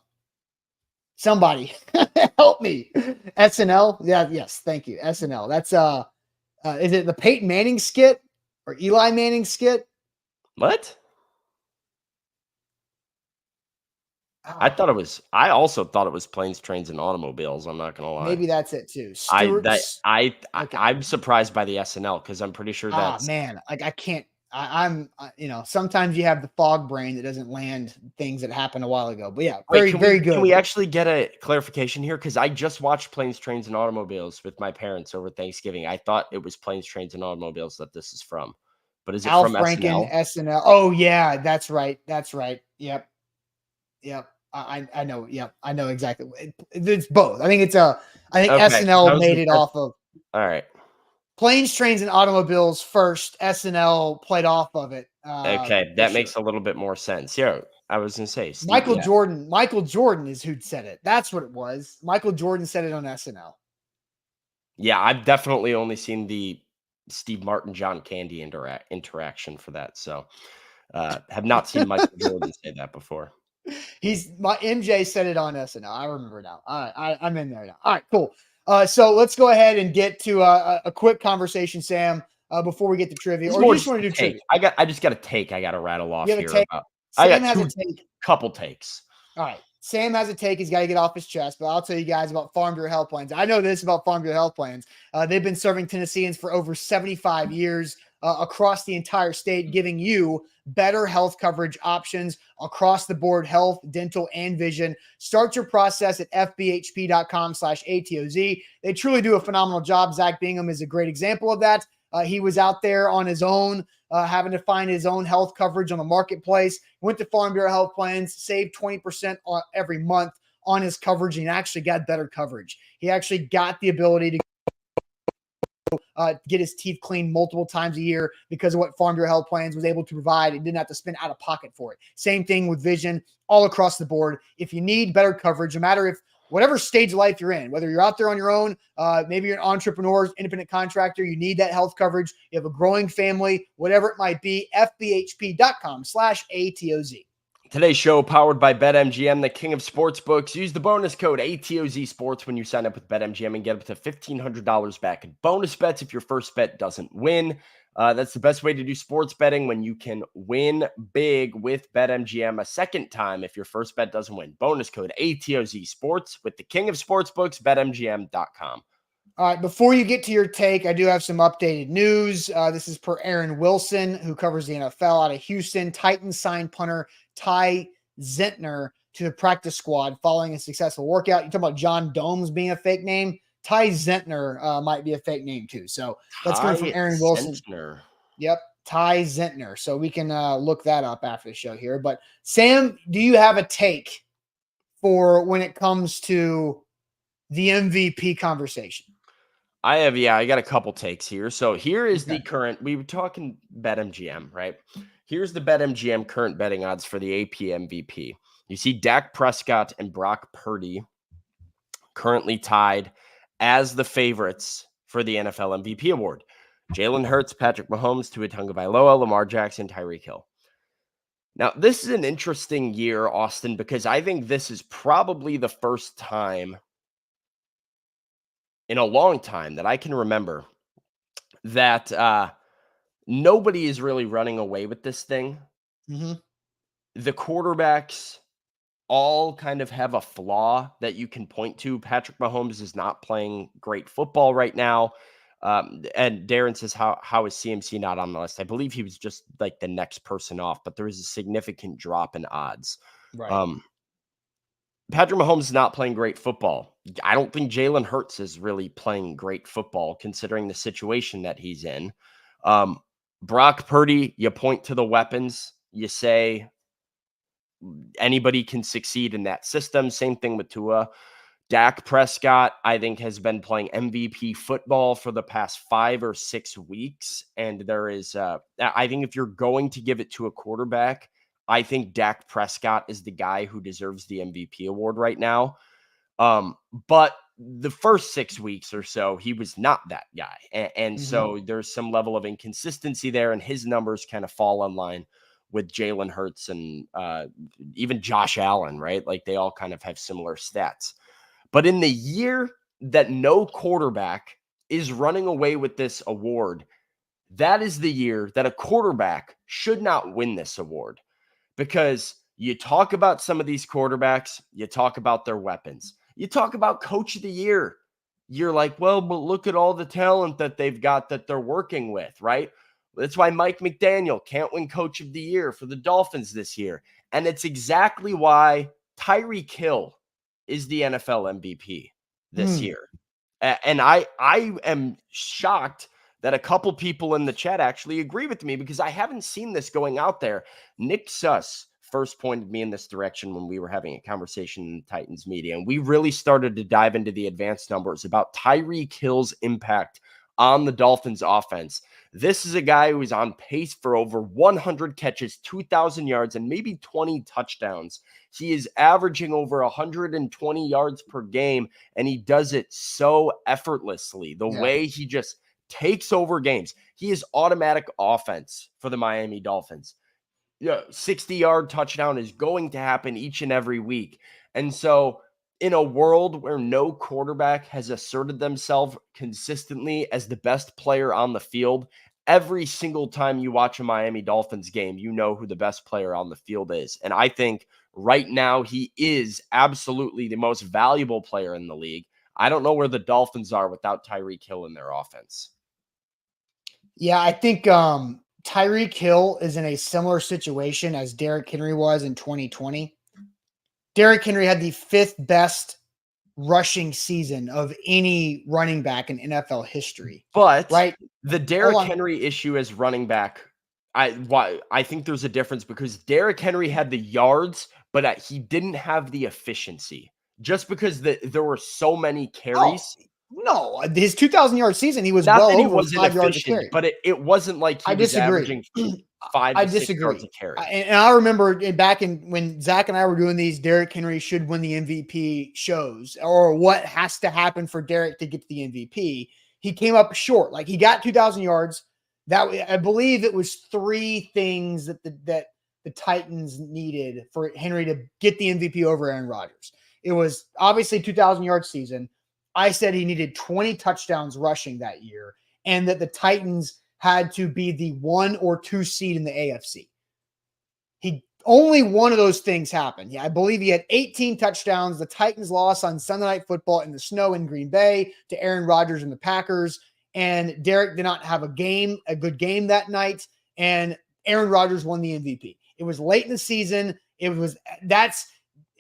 Somebody help me. SNL. Yeah. Yes. Thank you. SNL. That's is it the Peyton Manning skit or Eli Manning skit? What? I also thought it was Planes, Trains, and Automobiles. I'm not gonna lie. Maybe that's it too. I'm surprised by the SNL because I'm pretty sure that's man. Like I can't. I'm sometimes you have the fog brain that doesn't land things that happened a while ago. But yeah, very good. Can we actually get a clarification here? Because I just watched Planes, Trains, and Automobiles with my parents over Thanksgiving. I thought it was Planes, Trains, and Automobiles that this is from. But is it Al from Franken, SNL? Oh yeah, that's right. Yep. I know. Yep, I know exactly. It's both. I think SNL made it off of. All right. Planes, Trains, and Automobiles first. SNL played off of it. Okay, that makes a little bit more sense. Yeah, I was going to say Steve, Michael Jordan. Michael Jordan is who said it. That's what it was. Michael Jordan said it on SNL. Yeah, I've definitely only seen the Steve Martin, John Candy interaction for that. So have not seen Michael Jordan say that before. MJ said it on SNL. I remember now. All right, I'm in there now. All right, cool. So let's go ahead and get to a quick conversation, Sam, before we get to trivia. Or you just want to do trivia? I just got a take. I got to rattle off here. Sam has a take. Couple takes. All right. Sam has a take. He's got to get off his chest, but I'll tell you guys about Farm Bureau Health Plans. I know this about Farm Bureau Health Plans. They've been serving Tennesseans for over 75 years across the entire state, giving you better health coverage options across the board, health, dental, and vision. Start your process at fbhp.com/ATOZ. They truly do a phenomenal job. Zach Bingham is a great example of that. He was out there on his own, having to find his own health coverage on the marketplace. Went to Farm Bureau Health Plans, saved 20% every month on his coverage, and actually got better coverage. He actually got the ability to get his teeth cleaned multiple times a year because of what Farm Bureau Health Plans was able to provide. He didn't have to spend out of pocket for it. Same thing with vision all across the board. If you need better coverage, no matter if whatever stage of life you're in, whether you're out there on your own, maybe you're an entrepreneur, independent contractor, you need that health coverage. You have a growing family, whatever it might be, fbhp.com/ATOZ. Today's show powered by BetMGM, the king of sportsbooks. Use the bonus code ATOZ Sports when you sign up with BetMGM and get up to $1,500 back in bonus bets if your first bet doesn't win. That's the best way to do sports betting, when you can win big with BetMGM a second time if your first bet doesn't win. Bonus code ATOZ Sports with the king of sportsbooks, BetMGM.com. All right, before you get to your take, I do have some updated news. This is per Aaron Wilson, who covers the NFL out of Houston. Titans signed punter Ty Zentner to the practice squad following a successful workout. You talk about John Domes being a fake name. Ty Zentner might be a fake name too. So that's coming from Aaron Wilson. Zentner. Yep, Ty Zentner. So we can look that up after the show here. But Sam, do you have a take for when it comes to the MVP conversation? I got a couple takes here. So here is the current, we were talking BetMGM, right? Here's the BetMGM current betting odds for the AP MVP. You see Dak Prescott and Brock Purdy currently tied as the favorites for the NFL MVP award. Jalen Hurts, Patrick Mahomes, Tua Tagovailoa, Lamar Jackson, Tyreek Hill. Now, this is an interesting year, Austin, because I think this is probably the first time in a long time that I can remember that nobody is really running away with this thing. Mm-hmm. The quarterbacks all kind of have a flaw that you can point to. Patrick Mahomes is not playing great football right now. And Darren says, how is CMC not on the list? I believe he was just like the next person off, but there was a significant drop in odds. Right. Patrick Mahomes is not playing great football. I don't think Jalen Hurts is really playing great football considering the situation that he's in. Brock Purdy, you point to the weapons. You say anybody can succeed in that system. Same thing with Tua. Dak Prescott, I think, has been playing MVP football for the past 5 or 6 weeks. And there is, I think if you're going to give it to a quarterback, I think Dak Prescott is the guy who deserves the MVP award right now. But the first 6 weeks or so, he was not that guy. And so there's some level of inconsistency there, and his numbers kind of fall in line with Jalen Hurts and even Josh Allen, right? Like they all kind of have similar stats. But in the year that no quarterback is running away with this award, that is the year that a quarterback should not win this award. Because you talk about some of these quarterbacks, you talk about their weapons, you talk about coach of the year. You're like, well, but look at all the talent that they've got that they're working with, right? That's why Mike McDaniel can't win coach of the year for the Dolphins this year. And it's exactly why Tyreek Hill is the NFL MVP this year. And I am shocked that a couple people in the chat actually agree with me, because I haven't seen this going out there. Nick Suss first pointed me in this direction when we were having a conversation in the Titans media, and we really started to dive into the advanced numbers about Tyreek Hill's impact on the Dolphins offense. This is a guy who is on pace for over 100 catches, 2,000 yards, and maybe 20 touchdowns. He is averaging over 120 yards per game, and he does it so effortlessly. The way he just takes over games. He is automatic offense for the Miami Dolphins. 60-yard touchdown is going to happen each and every week. And so in a world where no quarterback has asserted themselves consistently as the best player on the field, every single time you watch a Miami Dolphins game, you know who the best player on the field is. And I think Right now, he is absolutely the most valuable player in the league. I don't know where the Dolphins are without Tyreek Hill in their offense. Yeah, I think Tyreek Hill is in a similar situation as Derrick Henry was in 2020. Derrick Henry had the 5th best rushing season of any running back in NFL history. But right? the Derrick Henry issue as running back, I think there's a difference because Derrick Henry had the yards, but he didn't have the efficiency. Just because there were so many carries. No, his 2,000-yard season, he was Not well that he over wasn't 5 yards a efficient, carry. but it wasn't like he I was disagree. averaging 5 I to 6 disagree. yards a carry. And I remember back when Zach and I were doing these Derrick Henry should win the MVP shows, or what has to happen for Derrick to get to the MVP, he came up short. Like, he got 2,000 yards. That, I believe it was 3 things that the Titans needed for Henry to get the MVP over Aaron Rodgers. It was obviously 2,000-yard season. I said he needed 20 touchdowns rushing that year, and that the Titans had to be the 1 or 2 seed in the AFC. Only one of those things happened. Yeah, I believe he had 18 touchdowns. The Titans lost on Sunday Night Football in the snow in Green Bay to Aaron Rodgers and the Packers. And Derrick did not have a good game that night. And Aaron Rodgers won the MVP. It was late in the season. That's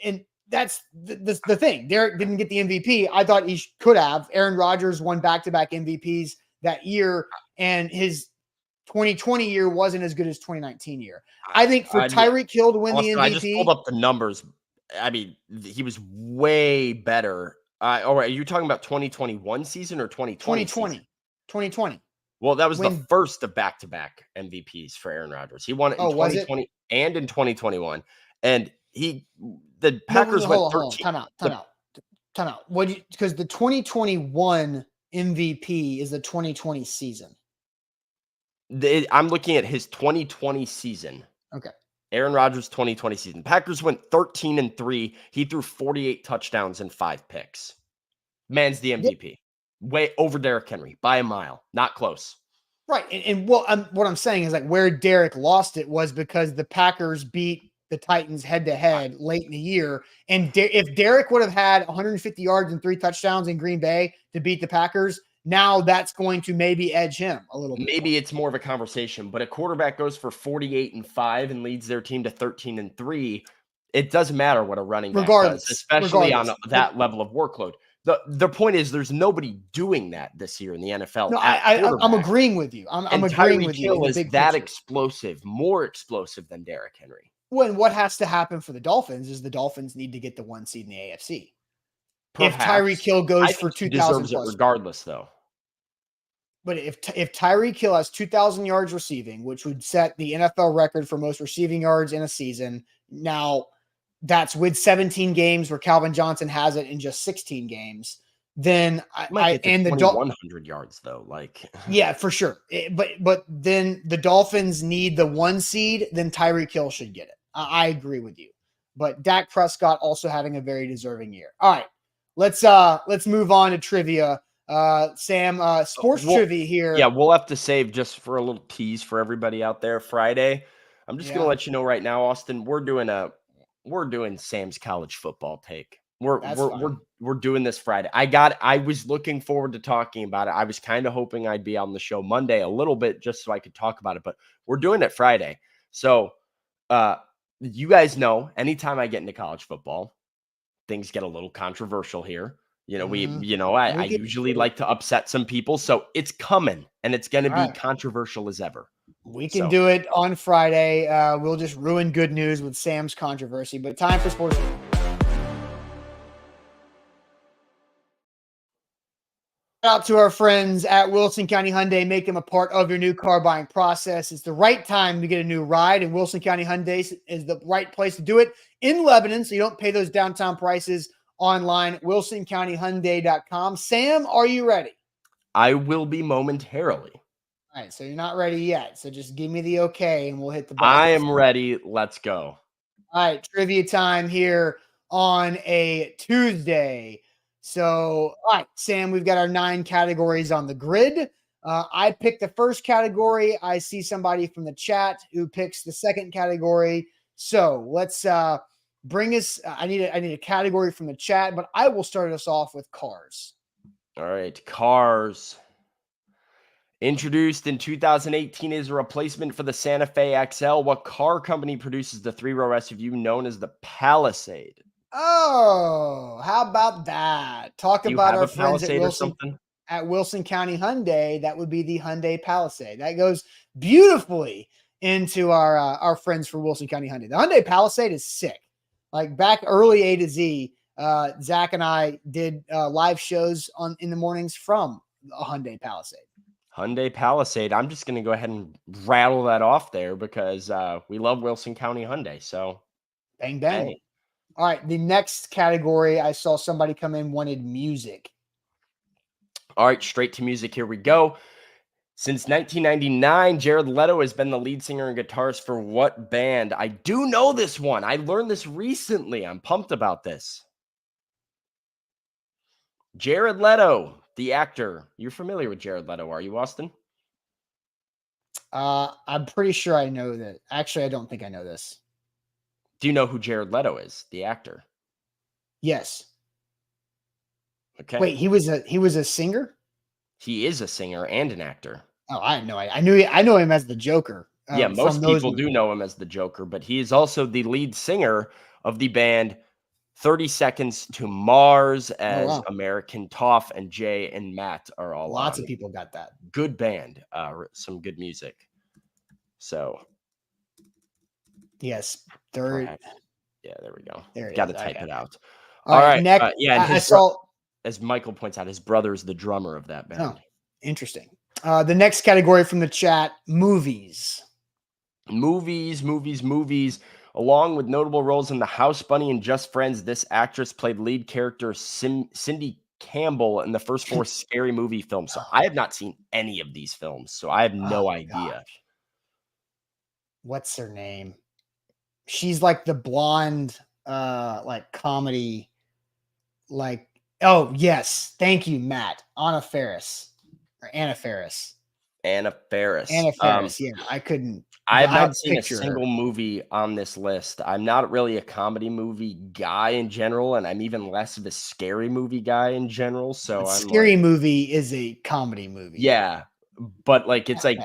the thing. Derrick didn't get the MVP. I thought he could have. Aaron Rodgers won back-to-back MVPs that year, and his 2020 year wasn't as good as 2019 year. I think for Tyreek Hill to win the MVP. I just pulled up the numbers. I mean, he was way better. All right, are you talking about 2021 season or 2020? 2020. Well, that was the first of back-to-back MVPs for Aaron Rodgers. He won it in 2020 and in 2021. And the Packers went 13. Time out. Because the 2021 MVP is the 2020 season. I'm looking at his 2020 season. Okay. Aaron Rodgers' 2020 season. Packers went 13-3. He threw 48 touchdowns and 5 picks. Man's the MVP. Yep. Way over Derrick Henry by a mile. Not close. Right. And what I'm saying is, like, where Derrick lost it was because the Packers beat the Titans head-to-head late in the year. And if Derrick would have had 150 yards and 3 touchdowns in Green Bay to beat the Packers, now that's going to maybe edge him a little bit. Maybe it's more of a conversation, but a quarterback goes for 48-5 and leads their team to 13-3. It doesn't matter what a running back does, especially on that level of workload. The point is, there's nobody doing that this year in the NFL. No, I'm agreeing with you. I'm agreeing with you. Is that explosive, more explosive than Derrick Henry. When what has to happen for the Dolphins is the Dolphins need to get the 1 seed in the AFC. Perhaps. If Tyreek Hill goes for 2,000 plus, regardless, though. But if Tyreek Hill has 2,000 yards receiving, which would set the NFL record for most receiving yards in a season, now that's with 17 games where Calvin Johnson has it in just 16 games. Then the 100 yards though, yeah, for sure. But then the Dolphins need the 1 seed. Then Tyreek Hill should get it. I agree with you. But Dak Prescott also having a very deserving year. All right, let's move on to trivia. Sam, sports trivia here. Yeah, we'll have to save just for a little tease for everybody out there Friday. I'm just gonna let you know right now, Austin, we're doing Sam's college football take. We're doing this Friday. I was looking forward to talking about it. I was kind of hoping I'd be on the show Monday a little bit just so I could talk about it, but we're doing it Friday. So you guys know anytime I get into college football, things get a little controversial here. I usually like to upset some people, so it's coming, and it's going to be controversial as ever. We can do it on Friday. We'll just ruin good news with Sam's controversy, but time for sports. Shout out to our friends at Wilson County Hyundai. Make them a part of your new car buying process. It's the right time to get a new ride, and Wilson County Hyundai is the right place to do it in Lebanon, so you don't pay those downtown prices. Online, wilsoncountyhyundai.com. Sam, are you ready? I will be momentarily. All right, so you're not ready yet. So just give me the okay, and we'll hit the button. I am ready. Let's go. All right, trivia time here on a Tuesday. So, all right, Sam, we've got our 9 categories on the grid. I picked the first category. I see somebody from the chat who picks the second category. So let's bring us. I need a category from the chat, but I will start us off with cars. All right, cars. Introduced in 2018 as a replacement for the Santa Fe XL, what car company produces the 3-row SUV known as the Palisade? Oh, how about that? Talk Do you about have our a friends Palisade or something? at Wilson County Hyundai. That would be the Hyundai Palisade. That goes beautifully into our friends for Wilson County Hyundai. The Hyundai Palisade is sick. Like back early A to Z, Zach and I did live shows in the mornings from a Hyundai Palisade. Hyundai Palisade. I'm just going to go ahead and rattle that off there because we love Wilson County Hyundai. So, Bang, bang. hey. All right. The next category, I saw somebody come in, wanted music. All right, straight to music. Here we go. Since 1999, Jared Leto has been the lead singer and guitarist for what band? I do know this one. I learned this recently. I'm pumped about this. Jared Leto, the actor. You're familiar with Jared Leto, are you, Austin? I'm pretty sure I know that. Actually, I don't think I know this. Do you know who Jared Leto is, the actor? Yes. Okay. Wait, he was a singer? He is a singer and an actor. Oh, I know. I know him as the Joker. Yeah, most people do know him as the Joker, but he is also the lead singer of the band 30 Seconds to Mars, as American Toff and Jay and Matt are all Lots on. of people got that. Good band, some good music. So, yes, third. Yeah, there we go. There Got to type it out. All right. Next, and I saw, as Michael points out, his brother is the drummer of that band. Oh, interesting. The next category from the chat: movies. Movies. Along with notable roles in The House Bunny and Just Friends, this actress played lead character Cindy Campbell in the first 4 Scary Movie films. So I have not seen any of these films, so I have no idea. Gosh. What's her name? She's like the blonde, like comedy, like, oh yes, thank you, Matt. Anna Faris. Anna Faris. Yeah, I couldn't. I have not seen a single movie on this list. I'm not really a comedy movie guy in general, and I'm even less of a scary movie guy in general. So Scary Movie is a comedy movie. Yeah, but like it's like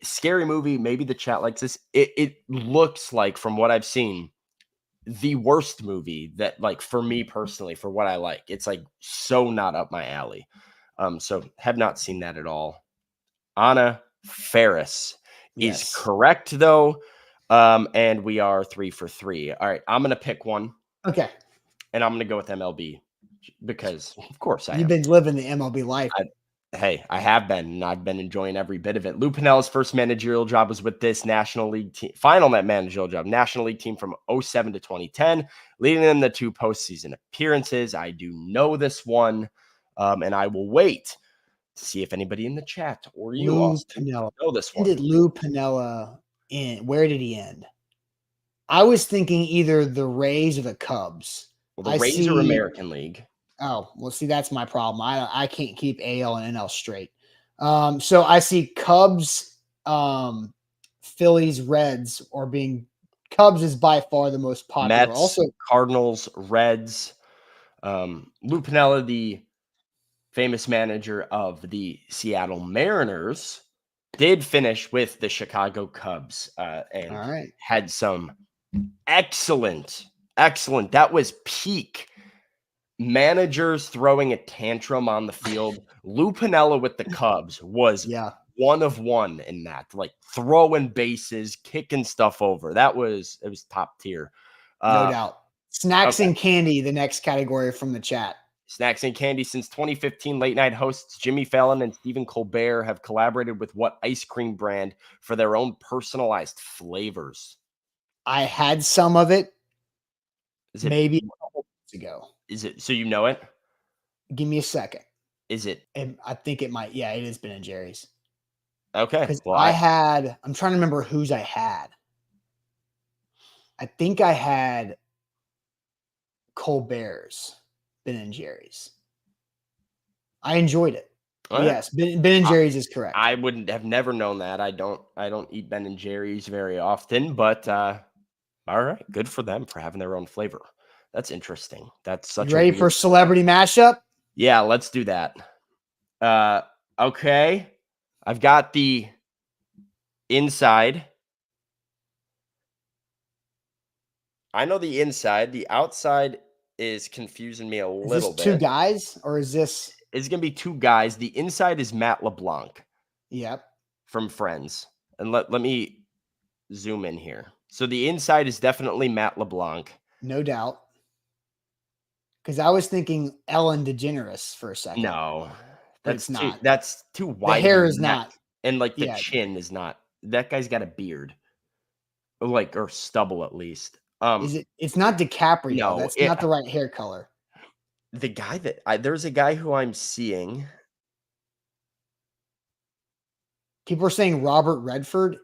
Scary Movie. Maybe the chat likes this. It looks like, from what I've seen, the worst movie that, like, for me personally, for what I like. It's like so not up my alley. So have not seen that at all. Anna Faris is correct though. And we are 3 for 3. All right, I'm gonna pick one. Okay. And I'm gonna go with MLB because of course You've been living the MLB life. I have been, and I've been enjoying every bit of it. Lou Pinella's first managerial job was with this National League team, final net managerial job, National League team from 2007 to 2010, leading them to 2 postseason appearances. I do know this one, and I will wait to see if anybody in the chat or you Austin, know this one. Did Lou Piniella end? Where did he end? I was thinking either the Rays or the Cubs. Well, the Rays are American League. Oh, well, see, that's my problem. I can't keep AL and NL straight. So I see Cubs, Phillies, Reds, or being Cubs is by far the most popular. Mets, also Cardinals, Reds. Lou Piniella, the famous manager of the Seattle Mariners, did finish with the Chicago Cubs and had some excellent. That was peak managers throwing a tantrum on the field. Lou Piniella with the Cubs was one of one in that, like throwing bases, kicking stuff over. It was top tier. No doubt. Snacks and candy, the next category from the chat. Snacks and candy. Since 2015, late night hosts Jimmy Fallon and Stephen Colbert have collaborated with what ice cream brand for their own personalized flavors? I had some of it. Is it maybe a couple months ago? Is it so you know it? Give me a second. Is it? I think it might. Yeah, it is Ben and Jerry's. Okay. Because I'm trying to remember whose I had. I think I had Colbert's Ben and Jerry's. I enjoyed it. Yes, Ben and Jerry's is correct. I wouldn't have never known that. I don't eat Ben and Jerry's very often, but all right, good for them for having their own flavor. That's interesting. That's such You a ready weird... for celebrity mashup? Yeah, let's do that. Okay. I've got the inside. I know the inside. The outside is confusing me a Is little this two bit. guys or is this? It's going to be two guys. The inside is Matt LeBlanc Yep. from Friends. And let me zoom in here. So the inside is definitely Matt LeBlanc. No doubt. Because I was thinking Ellen DeGeneres for a second. No, but it's not. That's too wide. The hair of a is neck. not. And like the Yeah. chin is not. That guy's got a beard. Or stubble at least. Is it? It's not DiCaprio. No, That's not the right hair color. The guy there's a guy who I'm seeing. People are saying Robert Redford.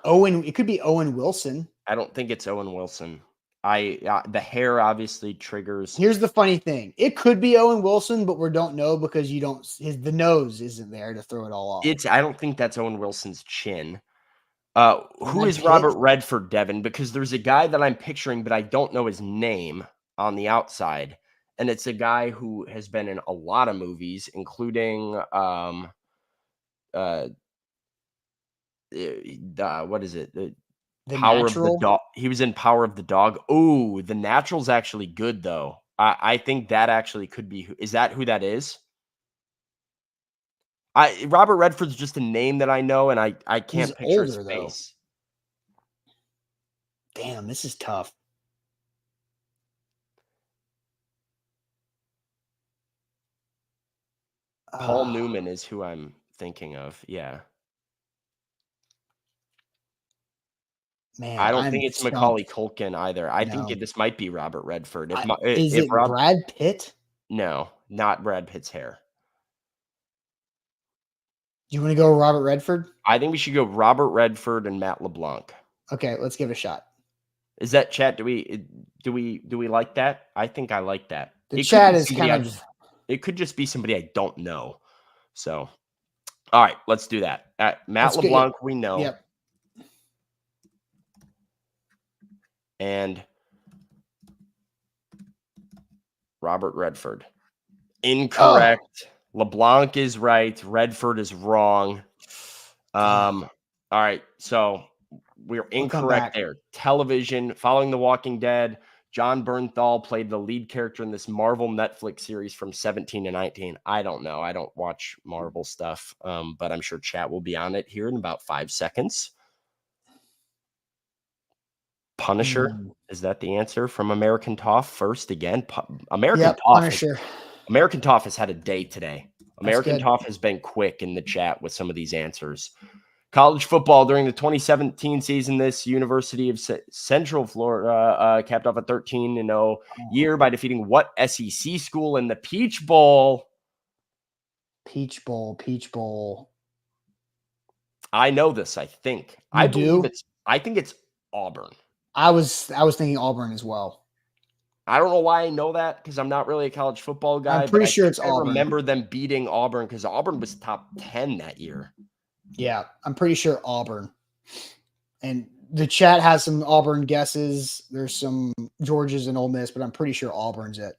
It could be Owen Wilson. I don't think it's Owen Wilson. The hair obviously triggers. Here's the funny thing. It could be Owen Wilson, but we don't know because the nose isn't there to throw it all off. I don't think that's Owen Wilson's chin. Who is Pitt? Robert Redford, Devin? Because there's a guy that I'm picturing, but I don't know his name on the outside. And it's a guy who has been in a lot of movies, including what is it? The Power Natural? of the Dog. He was in Power of the Dog. Oh, The Natural's actually good though. I think that actually could be. Is that who that is? Robert Redford's just a name that I know, and I can't He's picture his older, though. face. Damn, this is tough. Paul Newman is who I'm thinking of. Yeah. Man, I don't I'm think it's stumped. Macaulay Culkin either. I No. think this might be Robert Redford. Is it Brad Pitt? No, not Brad Pitt's hair. Do you want to go Robert Redford? I think we should go Robert Redford and Matt LeBlanc. Okay, let's give it a shot. Is that chat? Do we like that? I think I like that. The chat is it could just be somebody I don't know. So, all right, let's do that. Matt LeBlanc, we know. Yep. And Robert Redford. Incorrect. LeBlanc is right. Redford is wrong. All right, so we're incorrect there. Television, following The Walking Dead, John Bernthal played the lead character in this Marvel Netflix series from 17 to 19. I don't know. I don't watch Marvel stuff, but I'm sure chat will be on it here in about 5 seconds. Punisher, is that the answer from American Toff? First again, American Toff. Punisher. American Toff has had a day today. American Toff has been quick in the chat with some of these answers. College football during the 2017 season, this University of Central Florida capped off a 13-0 year by defeating what SEC school in the Peach Bowl? Peach Bowl. I know this, I think. I think it's Auburn. I was thinking Auburn as well. I don't know why I know that because I'm not really a college football guy. I'm pretty sure it's Auburn. I remember them beating Auburn because Auburn was top 10 that year. Yeah, I'm pretty sure Auburn. And the chat has some Auburn guesses. There's some Georgia's and Ole Miss, but I'm pretty sure Auburn's it.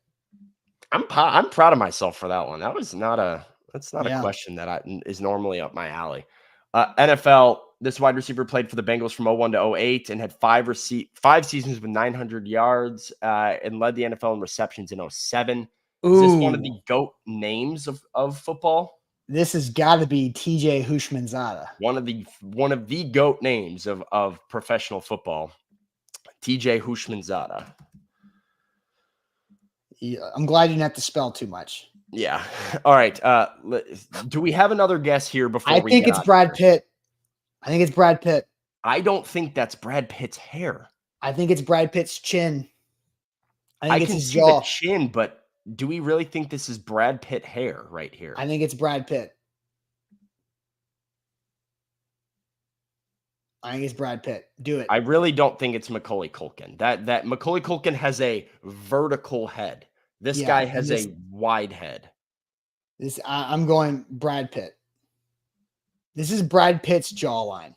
I'm proud of myself for that one. That's not a question that is normally up my alley. NFL, this wide receiver played for the Bengals from 2001 to 2008 and had five seasons with 900 yards and led the NFL in receptions in 2007. Is this one of the GOAT names of football? This has got to be TJ Houshmandzadeh. One of the GOAT names of professional football. TJ Houshmandzadeh. Yeah, I'm glad you didn't have to spell too much. Yeah. All right. Do we have another guess here before I think it's Brad Pitt. I don't think that's Brad Pitt's hair. I think it's Brad Pitt's chin. I think it's his jaw. The chin, but do we really think this is Brad Pitt hair right here? I think it's Brad Pitt. Do it. I really don't think it's Macaulay Culkin. That Macaulay Culkin has a vertical head. This guy has a wide head. I'm going Brad Pitt. This is Brad Pitt's jawline.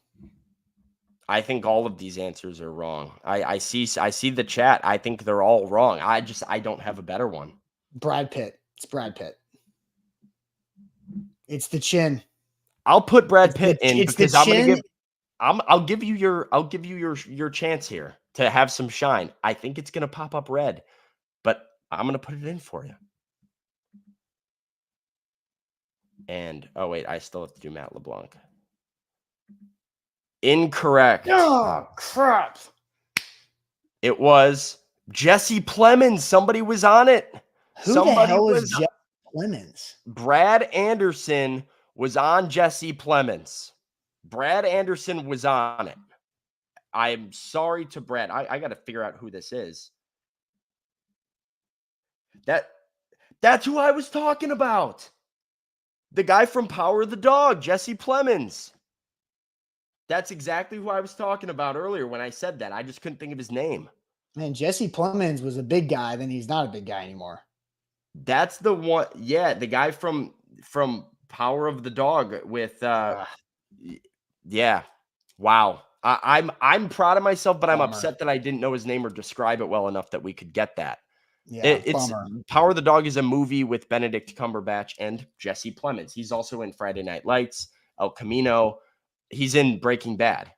I think all of these answers are wrong. I see the chat. I think they're all wrong. I don't have a better one. Brad Pitt. It's Brad Pitt. It's the chin. I'll put Brad Pitt in because chin. I'll give you your chance here to have some shine. I think it's gonna pop up red, but I'm gonna put it in for you. And oh wait, I still have to do Matt LeBlanc. Incorrect. Oh crap! It was Jesse Plemons. Somebody was on it. Who the hell is Jesse Plemons? Brad Anderson was on Jesse Plemons. Brad Anderson was on it. I'm sorry to Brad. I got to figure out who this is. That's who I was talking about. The guy from Power of the Dog, Jesse Plemons. That's exactly who I was talking about earlier when I said that. I just couldn't think of his name. Man, Jesse Plemons was a big guy. Then he's not a big guy anymore. That's the one. Yeah, the guy from Power of the Dog with yeah. Wow. I'm proud of myself, but I'm upset that I didn't know his name or describe it well enough that we could get that. Yeah, it's Power of the Dog is a movie with Benedict Cumberbatch and Jesse Plemons. He's also in Friday Night Lights, El Camino. He's in Breaking Bad.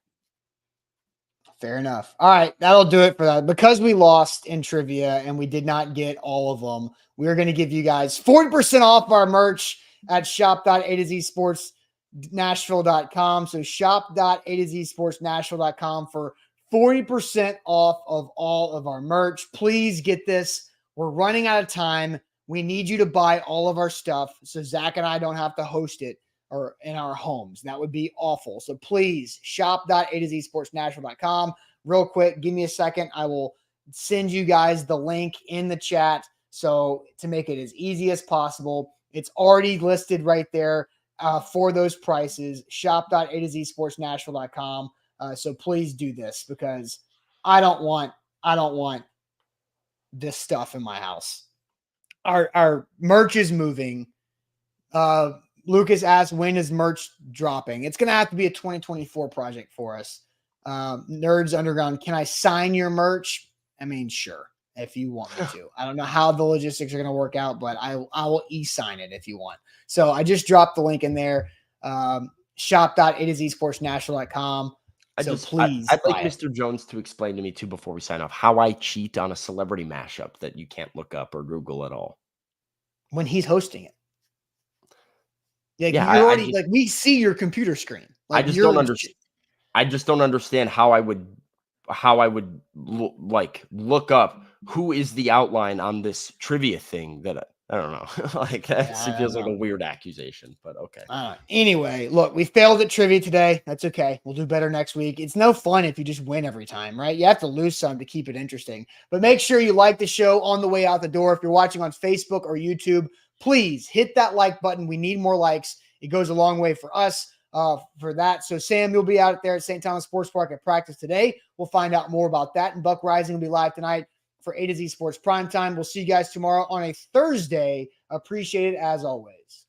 Fair enough. All right, that'll do it for that. Because we lost in trivia and we did not get all of them, we're going to give you guys 40% off our merch at shop.A2ZSportsNashville.com. So shop.A2ZSportsNashville.com for 40% off of all of our merch. Please get this. We're running out of time. We need you to buy all of our stuff so Zach and I don't have to host it or in our homes. That would be awful. So please, shop.A2ZSportsNashville.com. Real quick, give me a second. I will send you guys the link in the chat so to make it as easy as possible. It's already listed right there for those prices, shop.A2ZSportsNashville.com. So please do this because I don't want this stuff in my house. Our merch is moving. Lucas asked, when is merch dropping? It's going to have to be a 2024 project for us. Nerds Underground, can I sign your merch? I mean, sure, if you want me to. I don't know how the logistics are going to work out, but I will e-sign it if you want. So I just dropped the link in there, shop.A2ZSportsNashville.com. So please. I'd like Mr. Jones to explain to me, too, before we sign off, how I cheat on a celebrity mashup that you can't look up or Google at all. When he's hosting it. Yeah, you're already like we see your computer screen. Like, I just don't understand how I would look up who is the outline on this trivia thing that I don't know. Like that feels like a weird accusation, but okay. Anyway, look, we failed at trivia today. That's okay. We'll do better next week. It's no fun if you just win every time, right? You have to lose some to keep it interesting. But make sure you like the show on the way out the door. If you're watching on Facebook or YouTube, please hit that like button. We need more likes. It goes a long way for us for that. So Sam, you'll be out there at St. Thomas Sports Park at practice today. We'll find out more about that. And Buck Rising will be live tonight for A to Z Sports Primetime. We'll see you guys tomorrow on a Thursday. Appreciate it as always.